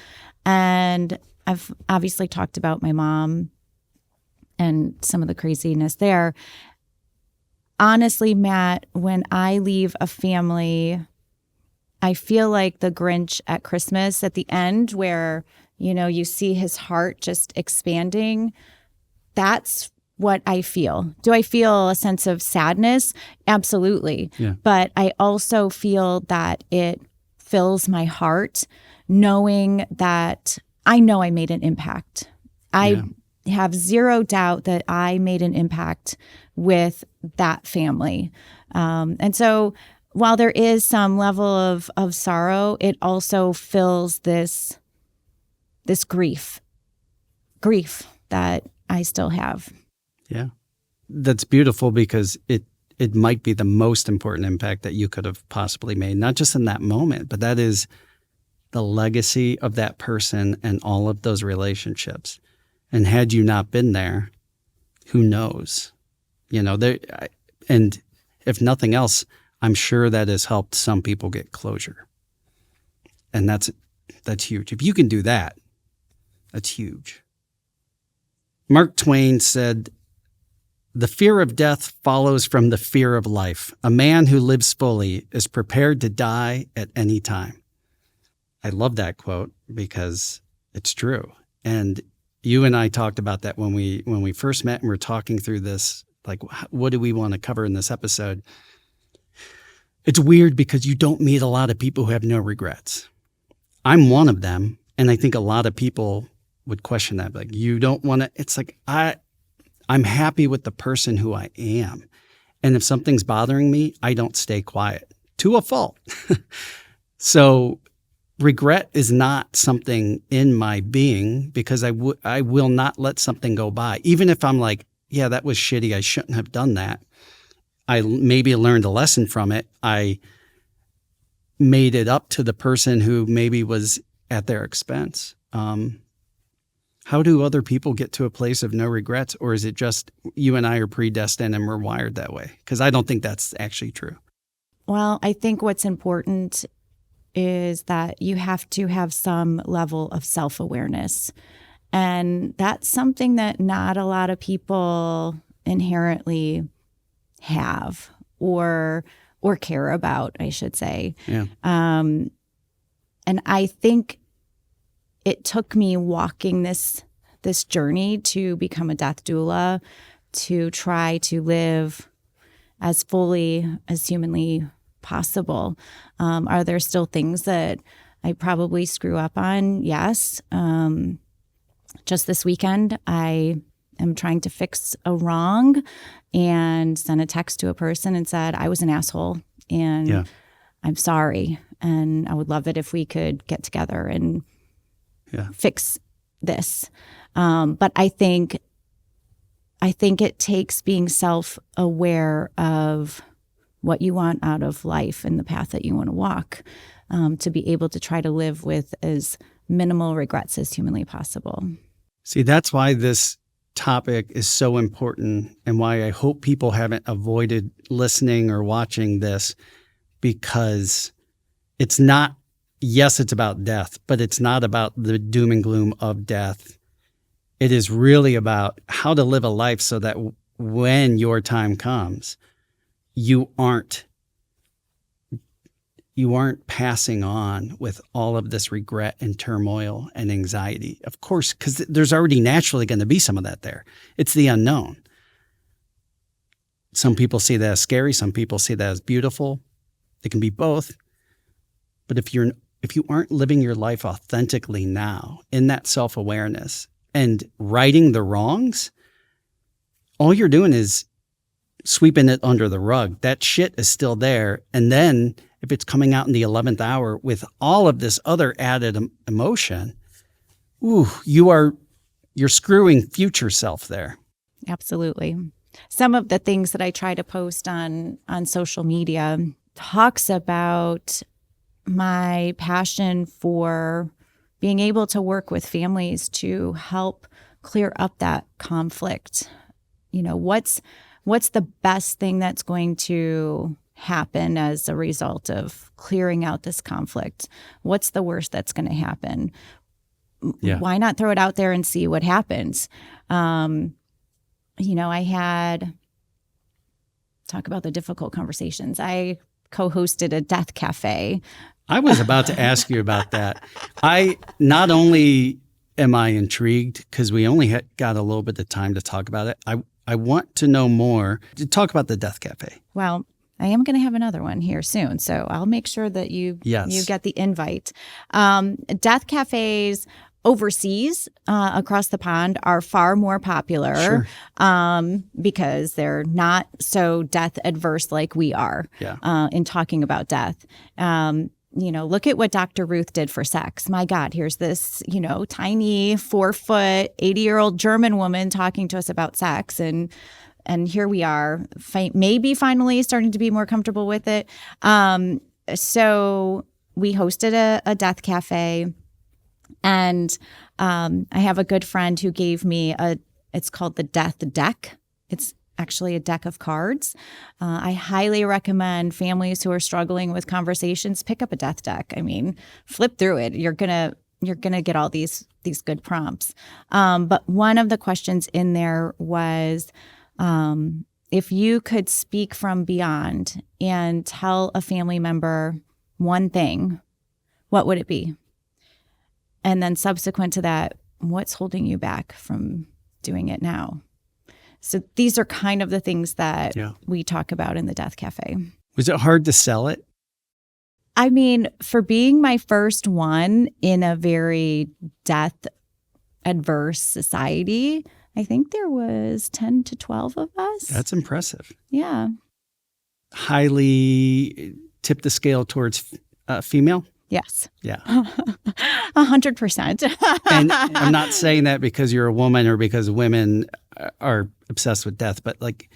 And I've obviously talked about my mom and some of the craziness there. Honestly, Matt, when I leave a family, I feel like the Grinch at Christmas at the end where, you see his heart just expanding. That's what I feel. Do I feel a sense of sadness? Absolutely. Yeah. But I also feel that it fills my heart knowing that I know I made an impact. I have zero doubt that I made an impact with that family. And so while there is some level of sorrow, it also fills this grief that I still have. Yeah. That's beautiful because it might be the most important impact that you could have possibly made, not just in that moment, but that is the legacy of that person and all of those relationships. And had you not been there, who knows? And if nothing else, I'm sure that has helped some people get closure. And that's huge. If you can do that, that's huge. Mark Twain said, "The fear of death follows from the fear of life. A man who lives fully is prepared to die at any time." I love that quote because it's true. And you and I talked about that when we first met and we're talking through this, like, what do we want to cover in this episode? It's weird because you don't meet a lot of people who have no regrets. I'm one of them. And I think a lot of people would question that. Like, you don't want to, it's like, I'm happy with the person who I am. And if something's bothering me, I don't stay quiet to a fault. So regret is not something in my being because I will not let something go by. Even if I'm like, yeah, that was shitty. I shouldn't have done that. I maybe learned a lesson from it. I made it up to the person who maybe was at their expense. How do other people get to a place of no regrets? Or is it just you and I are predestined and we're wired that way? Because I don't think that's actually true. Well, I think what's important is that you have to have some level of self-awareness. And that's something that not a lot of people inherently have or care about, I should say. Yeah. And I think it took me walking this journey to become a death doula, to try to live as fully as humanly possible. Are there still things that I probably screw up on? Yes. Just this weekend, I am trying to fix a wrong and sent a text to a person and said, I was an asshole and I'm sorry. And I would love it if we could get together and fix this. But I think it takes being self-aware of what you want out of life and the path that you want to walk, to be able to try to live with as minimal regrets as humanly possible. See, that's why this topic is so important and why I hope people haven't avoided listening or watching this, because it's not, yes, it's about death, but it's not about the doom and gloom of death. It is really about how to live a life so that when your time comes, you aren't passing on with all of this regret and turmoil and anxiety. Of course, because there's already naturally going to be some of that there. It's the unknown. Some people see that as scary. Some people see that as beautiful. It can be both. But if you aren't living your life authentically now in that self-awareness and righting the wrongs, all you're doing is sweeping it under the rug. That shit is still there. And then if it's coming out in the 11th hour with all of this other added emotion, you're screwing future self there. Absolutely. Some of the things that I try to post on social media talks about my passion for being able to work with families to help clear up that conflict. You know, what's the best thing that's going to happen as a result of clearing out this conflict? What's the worst that's going to happen? Yeah. Why not throw it out there and see what happens? I had talk about the difficult conversations. I co-hosted a death cafe. I was about to ask you about that. I not only am I intrigued because we only got a little bit of time to talk about it. I want to know more. To talk about the death cafe. Well, I am going to have another one here soon, so I'll make sure that you get the invite. Death cafes overseas across the pond are far more popular because they're not so death adverse like we are in talking about death. Look at what Dr. Ruth did for sex. My God, here's this, tiny 4-foot, 80-year-old German woman talking to us about sex. And here we are, maybe finally starting to be more comfortable with it. So we hosted a death cafe. And I have a good friend who gave me it's called the Death Deck. It's actually a deck of cards. I highly recommend families who are struggling with conversations, pick up a death deck. I mean, flip through it. You're gonna get all these good prompts. But one of the questions in there was, if you could speak from beyond and tell a family member one thing, what would it be? And then subsequent to that, what's holding you back from doing it now? So these are kind of the things that we talk about in the Death Cafe. Was it hard to sell it? I mean, for being my first one in a very death adverse society, I think there was 10 to 12 of us. That's impressive. Yeah. Highly tip the scale towards female? Yes. Yeah. 100%. And I'm not saying that because you're a woman or because women are obsessed with death, but like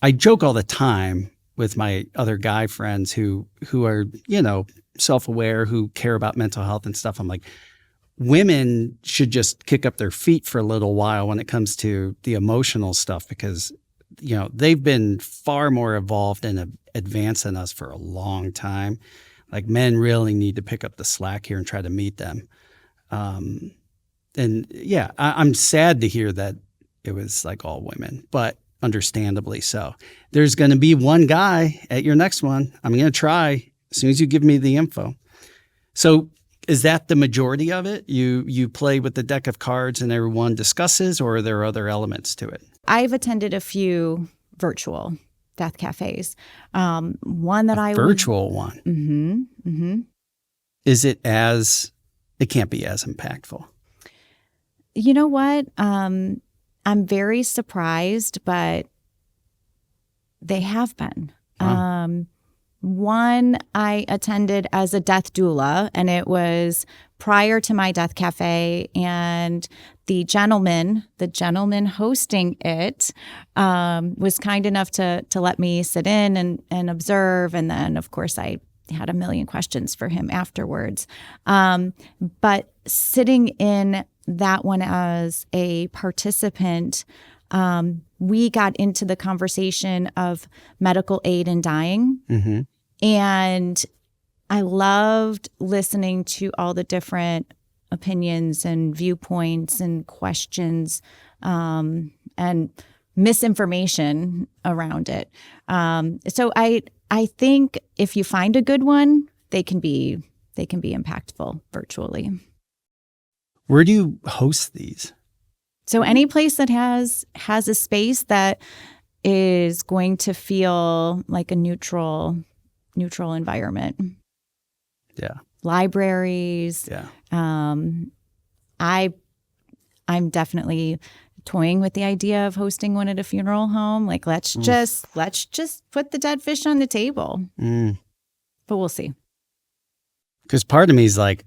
I joke all the time with my other guy friends who are, self-aware, who care about mental health and stuff. I'm like, women should just kick up their feet for a little while when it comes to the emotional stuff because, they've been far more evolved and advanced than us for a long time. Like men really need to pick up the slack here and try to meet them. I'm sad to hear that it was like all women, but understandably so. There's going to be one guy at your next one. I'm going to try as soon as you give me the info. So is that the majority of it? You play with the deck of cards and everyone discusses, or are there other elements to it? I've attended a few virtual death cafes. One that virtual one. Mm-hmm. Mm-hmm. Is it can't be as impactful? You know what? I'm very surprised, but they have been. Wow. One I attended as a death doula, and it was prior to my death cafe, and the gentleman hosting it was kind enough to let me sit in and observe. And then, of course, I had a million questions for him afterwards. But sitting in that one as a participant, we got into the conversation of medical aid in dying. Mm-hmm. And I loved listening to all the different opinions and viewpoints and questions and misinformation around it. So I think if you find a good one, they can be impactful virtually. Where do you host these? So any place that has a space that is going to feel like a neutral environment. Yeah. Libraries. Yeah. I'm definitely toying with the idea of hosting one at a funeral home. Like let's just put the dead fish on the table. But we'll see. Because part of me is like,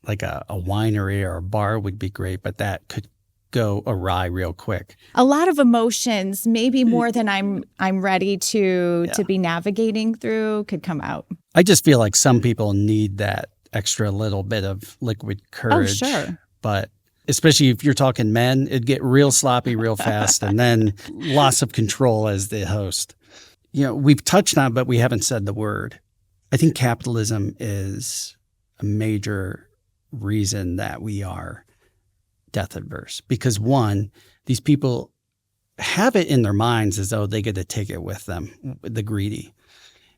like a winery or a bar would be great, but that could go awry real quick. A lot of emotions, maybe more than I'm ready to be navigating through, could come out. I just feel like some people need that extra little bit of liquid courage. Oh, sure. But especially if you're talking men, it'd get real sloppy real fast and then loss of control as the host. We've touched on, but we haven't said the word. I think capitalism is a major reason that we are death adverse, because one, these people have it in their minds as though they get to take it with them, the greedy.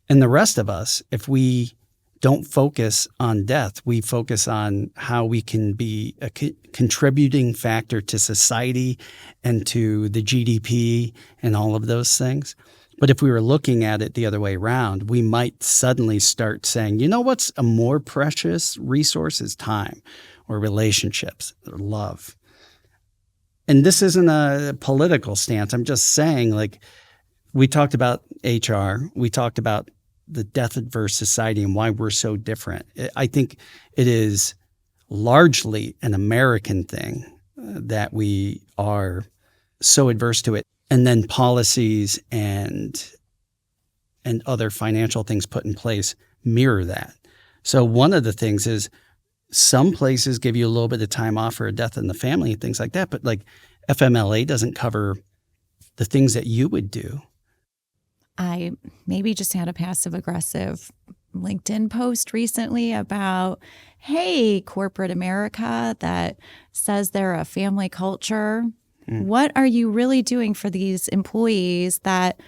And the rest of us, if we don't focus on death, we focus on how we can be a contributing factor to society and to the GDP and all of those things. But if we were looking at it the other way around, we might suddenly start saying, what's a more precious resource is time, or relationships, or love. And this isn't a political stance. I'm just saying, like, we talked about HR. We talked about the death-adverse society and why we're so different. I think it is largely an American thing that we are so adverse to it. And then policies and other financial things put in place mirror that. So one of the things is, some places give you a little bit of time off for a death in the family and things like that. But like FMLA doesn't cover the things that you would do. I maybe just had a passive-aggressive LinkedIn post recently about, hey, corporate America that says they're a family culture. What are you really doing for these employees that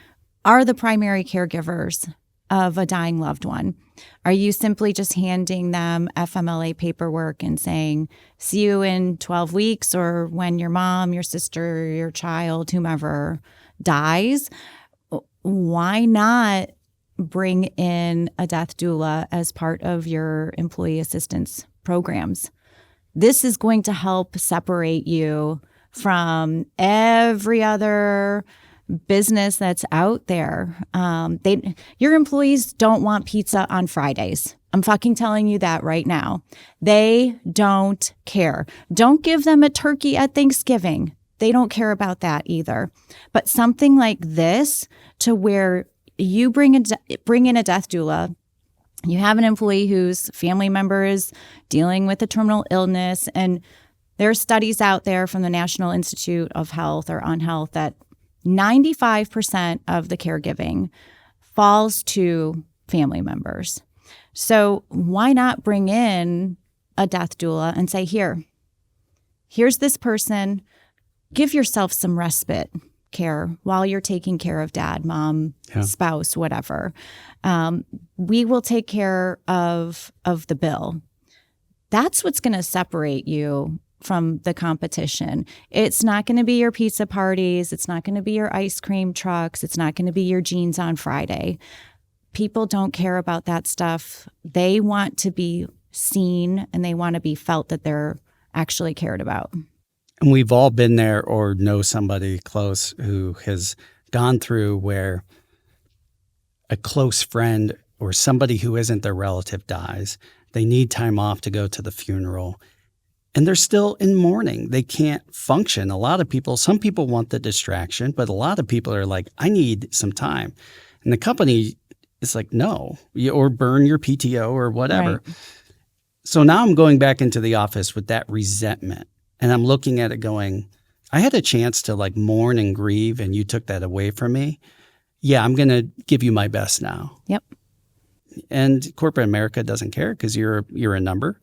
are the primary caregivers of a dying loved one? Are you simply just handing them FMLA paperwork and saying, see you in 12 weeks or when your mom, your sister, your child, whomever dies? Why not bring in a death doula as part of your employee assistance programs? This is going to help separate you from every other business that's out there. Your employees don't want pizza on Fridays. I'm fucking telling you that right now. They don't care. Don't give them a turkey at Thanksgiving. They don't care about that either. But something like this, to where you bring in a death doula, you have an employee whose family member is dealing with a terminal illness, and there are studies out there from the National Institute of Health or on Health that 95% of the caregiving falls to family members. So why not bring in a death doula and say, here's this person, give yourself some respite care while you're taking care of dad, mom, spouse, whatever. We will take care of the bill. That's what's going to separate you from the competition. It's not going to be your pizza parties. It's not going to be your ice cream trucks. It's not going to be your jeans on Friday. People don't care about that stuff. They want to be seen and they want to be felt that they're actually cared about. And we've all been there or know somebody close who has gone through where a close friend or somebody who isn't their relative dies. They need time off to go to the funeral. And they're still in mourning. They can't function. Some people want the distraction, but a lot of people are like, I need some time. And the company is like, no, or burn your PTO or whatever. Right. So now I'm going back into the office with that resentment. And I'm looking at it going, I had a chance to like mourn and grieve and you took that away from me. Yeah, I'm going to give you my best now. Yep. And corporate America doesn't care because you're a number.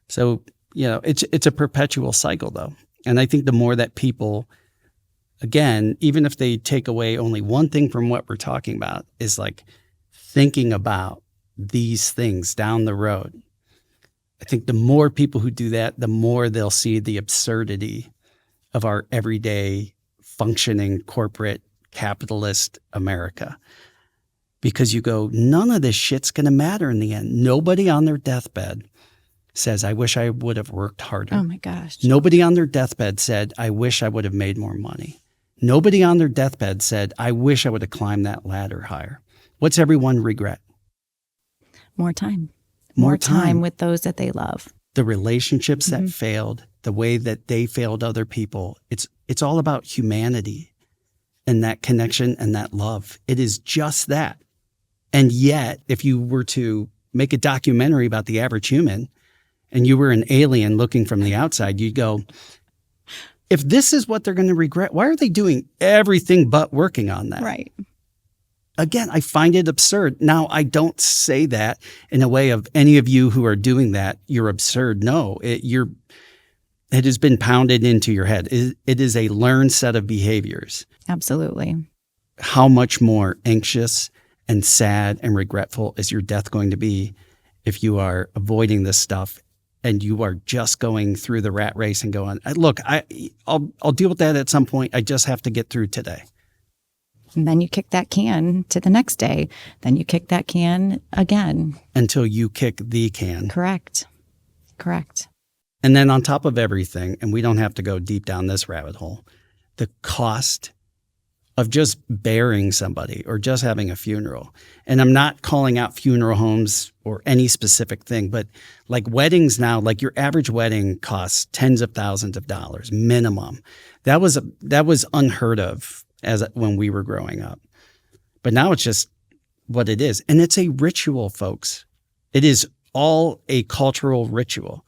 So, it's a perpetual cycle though. And I think the more that people, again, even if they take away only one thing from what we're talking about, is like thinking about these things down the road. I think the more people who do that, the more they'll see the absurdity of our everyday functioning corporate capitalist America. Because you go, none of this shit's going to matter in the end. Nobody on their deathbed says, I wish I would have worked harder. Oh my gosh. Nobody on their deathbed said, I wish I would have made more money. Nobody on their deathbed said, I wish I would have climbed that ladder higher. What's everyone regret? More time. More time with those that they love. the relationships that failed, the way that they failed other people. It's all about humanity and that connection and that love. It is just that. And yet, if you were to make a documentary about the average human and you were an alien looking from the outside, you'd go, if this is what they're going to regret, why are they doing everything but working on that? Right. Again, I find it absurd. Now, I don't say that in a way of any of you who are doing that, you're absurd. No, it has been pounded into your head. It is a learned set of behaviors. Absolutely. How much more anxious and sad and regretful is your death going to be if you are avoiding this stuff and you are just going through the rat race and going, look, I'll deal with that at some point. I just have to get through today. And then you kick that can to the next day. Then you kick that can again. Until you kick the can. Correct. And then on top of everything, and we don't have to go deep down this rabbit hole, the cost of just burying somebody or just having a funeral. And I'm not calling out funeral homes or any specific thing, but like weddings now, like your average wedding costs tens of thousands of dollars minimum. That was unheard of when we were growing up. But now it's just what it is. And it's a ritual, folks. It is all a cultural ritual.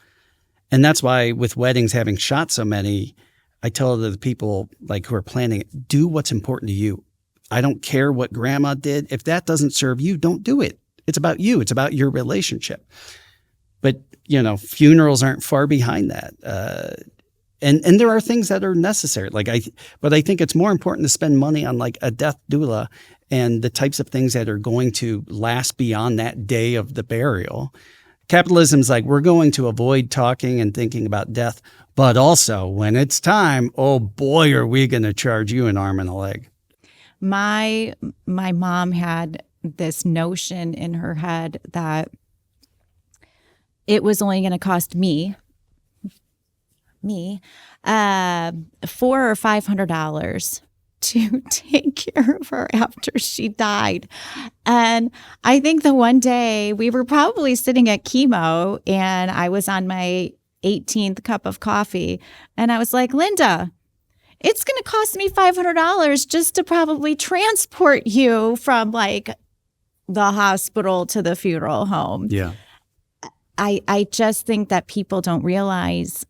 And that's why with weddings having shot so many, I tell the people like who are planning it, do what's important to you. I don't care what grandma did. If that doesn't serve you, don't do it. It's about you. It's about your relationship. But, funerals aren't far behind that. And there are things that are necessary. But I think it's more important to spend money on like a death doula and the types of things that are going to last beyond that day of the burial. Capitalism's like, we're going to avoid talking and thinking about death, but also when it's time, oh boy, are we going to charge you an arm and a leg. My mom had this notion in her head that it was only going to cost me $400 or $500 to take care of her after she died. And I think the one day we were probably sitting at chemo and I was on my 18th cup of coffee and I was like, Linda, it's going to cost me $500 just to probably transport you from like the hospital to the funeral home. Yeah. I just think that people don't realize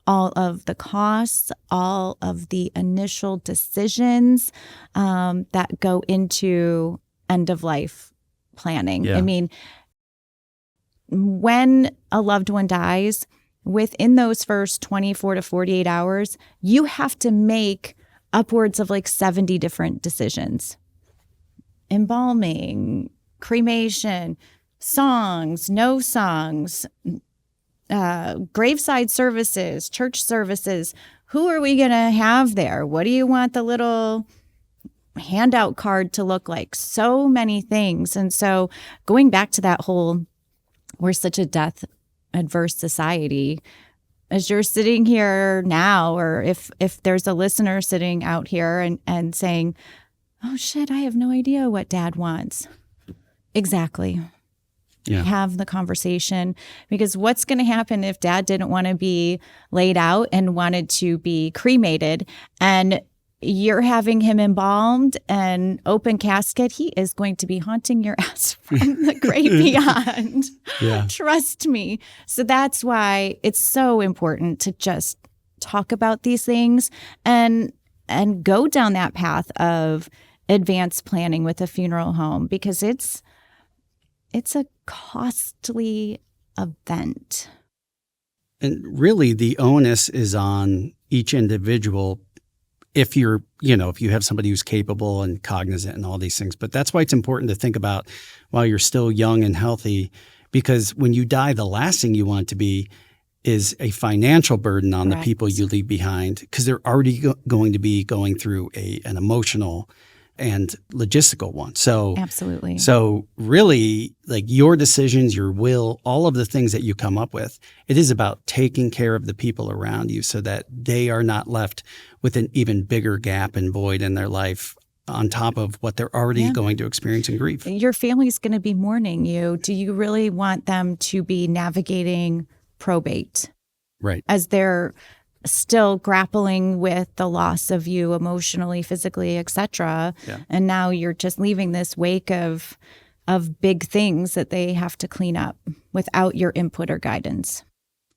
all of the costs, all of the initial decisions that go into end of life planning. Yeah. I mean, when a loved one dies, within those first 24 to 48 hours, you have to make upwards of like 70 different decisions. Embalming, cremation, songs, no songs, graveside services, church services. Who are we going to have there? What do you want the little handout card to look like? So many things. And so going back to that whole, we're such a death adverse society. As you're sitting here now, or if there's a listener sitting out here and saying, oh shit, I have no idea what dad wants. Exactly. Yeah. Have the conversation, because what's going to happen if dad didn't want to be laid out and wanted to be cremated and you're having him embalmed and open casket? He is going to be haunting your ass from the great beyond. Yeah. Trust me. So that's why it's so important to just talk about these things and go down that path of advanced planning with a funeral home, because it's a costly event. And really the onus is on each individual if you have somebody who's capable and cognizant and all these things. But that's why it's important to think about while you're still young and healthy, because when you die, the last thing you want to be is a financial burden on the people you leave behind, because they're already going to be going through an emotional and logistical one. So absolutely. So really, like your decisions, your will, all of the things that you come up with, it is about taking care of the people around you so that they are not left with an even bigger gap and void in their life on top of what they're already going to experience in grief. Your family's going to be mourning you. Do you really want them to be navigating probate? Right. As they're still grappling with the loss of you emotionally, physically, etc. Yeah. And now you're just leaving this wake of big things that they have to clean up without your input or guidance.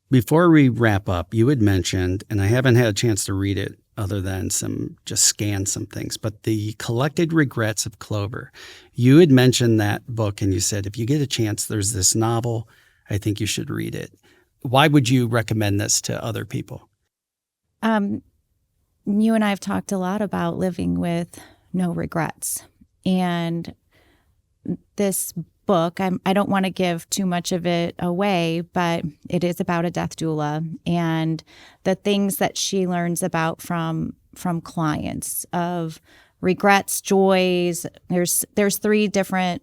Before we wrap up, you had mentioned, and I haven't had a chance to read it other than just scan some things, but the Collected Regrets of Clover. You had mentioned that book and you said, if you get a chance, there's this novel, I think you should read it. Why would you recommend this to other people? You and I have talked a lot about living with no regrets. And this book, I don't want to give too much of it away, but it is about a death doula and the things that she learns about from clients of regrets, joys. There's three different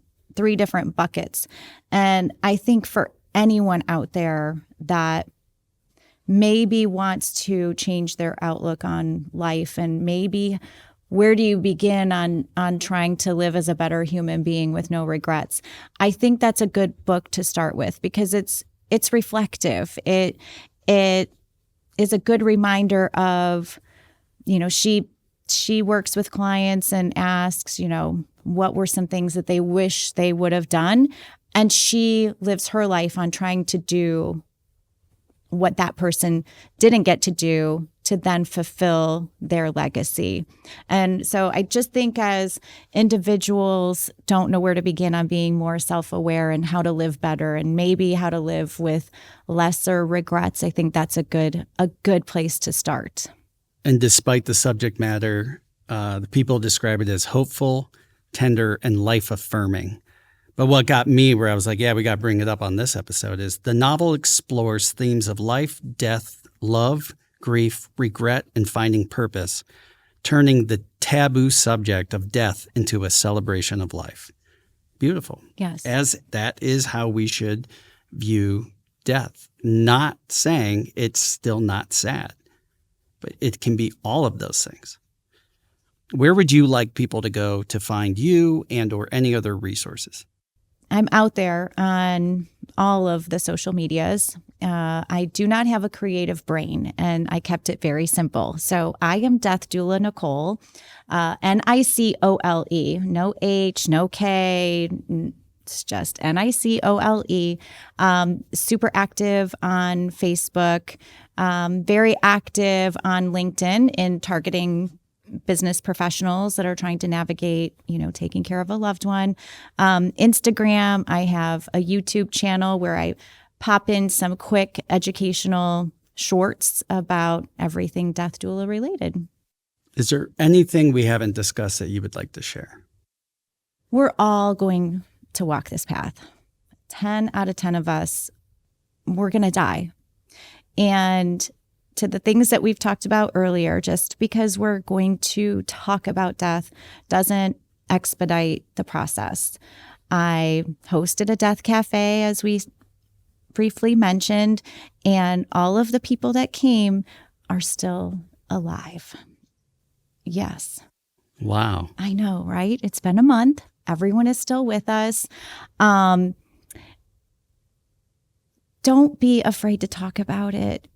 buckets. And I think for anyone out there that maybe wants to change their outlook on life and maybe where do you begin on trying to live as a better human being with no regrets? I think that's a good book to start with because it's reflective. It is a good reminder of, she works with clients and asks, what were some things that they wish they would have done? And she lives her life on trying to do what that person didn't get to do to then fulfill their legacy. And so I just think as individuals don't know where to begin on being more self-aware and how to live better and maybe how to live with lesser regrets, I think that's a good place to start. And despite the subject matter, the people describe it as hopeful, tender, and life-affirming. But what got me where I was like, yeah, we got to bring it up on this episode is the novel explores themes of life, death, love, grief, regret, and finding purpose, turning the taboo subject of death into a celebration of life. Beautiful. Yes. As that is how we should view death. Not saying it's still not sad, but it can be all of those things. Where would you like people to go to find you and or any other resources? I'm out there on all of the social medias. I do not have a creative brain, and I kept it very simple. So I am Death Doula Nicole, Nicole, no H, no K, it's just Nicole. Super active on Facebook, very active on LinkedIn in targeting business professionals that are trying to navigate, taking care of a loved one. Instagram, I have a YouTube channel where I pop in some quick educational shorts about everything death doula related. Is there anything we haven't discussed that you would like to share? We're all going to walk this path. 10 out of 10 of us, we're going to die. And to the things that we've talked about earlier, just because we're going to talk about death doesn't expedite the process. I hosted a death cafe, as we briefly mentioned, and all of the people that came are still alive. Yes. Wow. I know, right? It's been a month. Everyone is still with us. Don't be afraid to talk about it.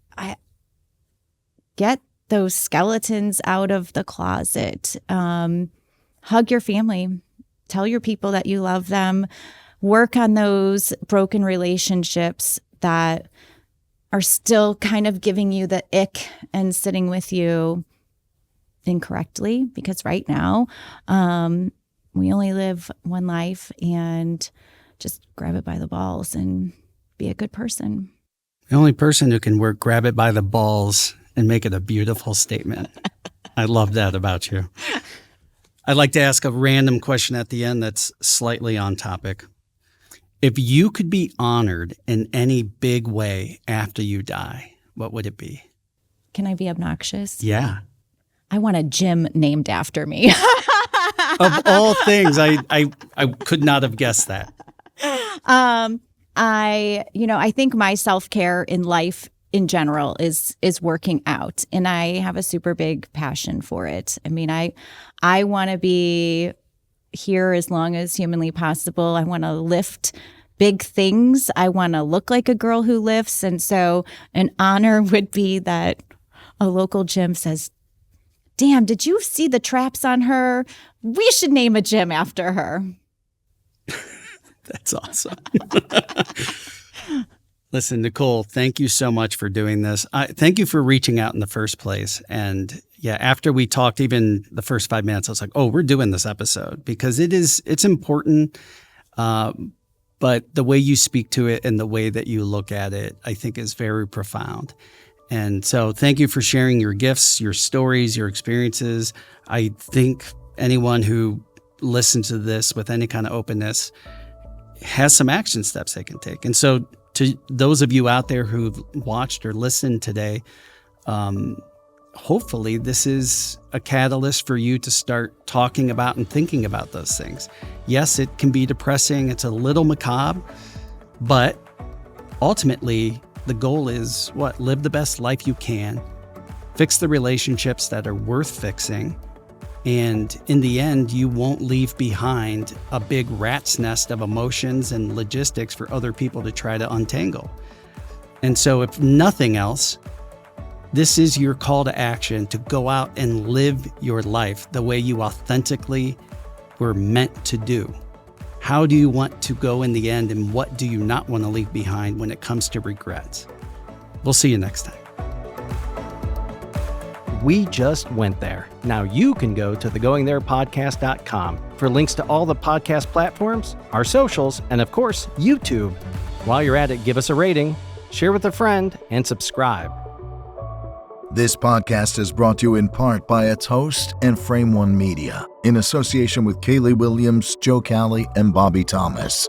Get those skeletons out of the closet. Hug your family. Tell your people that you love them. Work on those broken relationships that are still kind of giving you the ick and sitting with you incorrectly, because right now we only live one life, and just grab it by the balls and be a good person. The only person who can grab it by the balls and make it a beautiful statement. I love that about you. I'd like to ask a random question at the end that's slightly on topic. If you could be honored in any big way after you die, what would it be? Can I be obnoxious? Yeah. I want a gym named after me. Of all things, I could not have guessed that. I think my self-care in life in general is working out, and I have a super big passion for it. I mean, I want to be here as long as humanly possible. I want to lift big things. I want to look like a girl who lifts, and so an honor would be that a local gym says, "Damn, did you see the traps on her? We should name a gym after her." That's awesome. Listen, Nicole, thank you so much for doing this. Thank you for reaching out in the first place. And yeah, after we talked, even the first 5 minutes, I was like, oh, we're doing this episode because it's important. But the way you speak to it and the way that you look at it, I think is very profound. And so thank you for sharing your gifts, your stories, your experiences. I think anyone who listens to this with any kind of openness has some action steps they can take. And so to those of you out there who've watched or listened today, hopefully this is a catalyst for you to start talking about and thinking about those things. Yes, it can be depressing. It's a little macabre, but ultimately the goal is what? Live the best life you can, fix the relationships that are worth fixing, and in the end, you won't leave behind a big rat's nest of emotions and logistics for other people to try to untangle. And so if nothing else, this is your call to action to go out and live your life the way you authentically were meant to do. How do you want to go in the end, and what do you not want to leave behind when it comes to regrets? We'll see you next time. We just went there. Now you can go to thegoingtherepodcast.com for links to all the podcast platforms, our socials, and of course, YouTube. While you're at it, give us a rating, share with a friend, and subscribe. This podcast is brought to you in part by its host and Frame One Media, in association with Kaylee Williams, Joe Calley, and Bobby Thomas.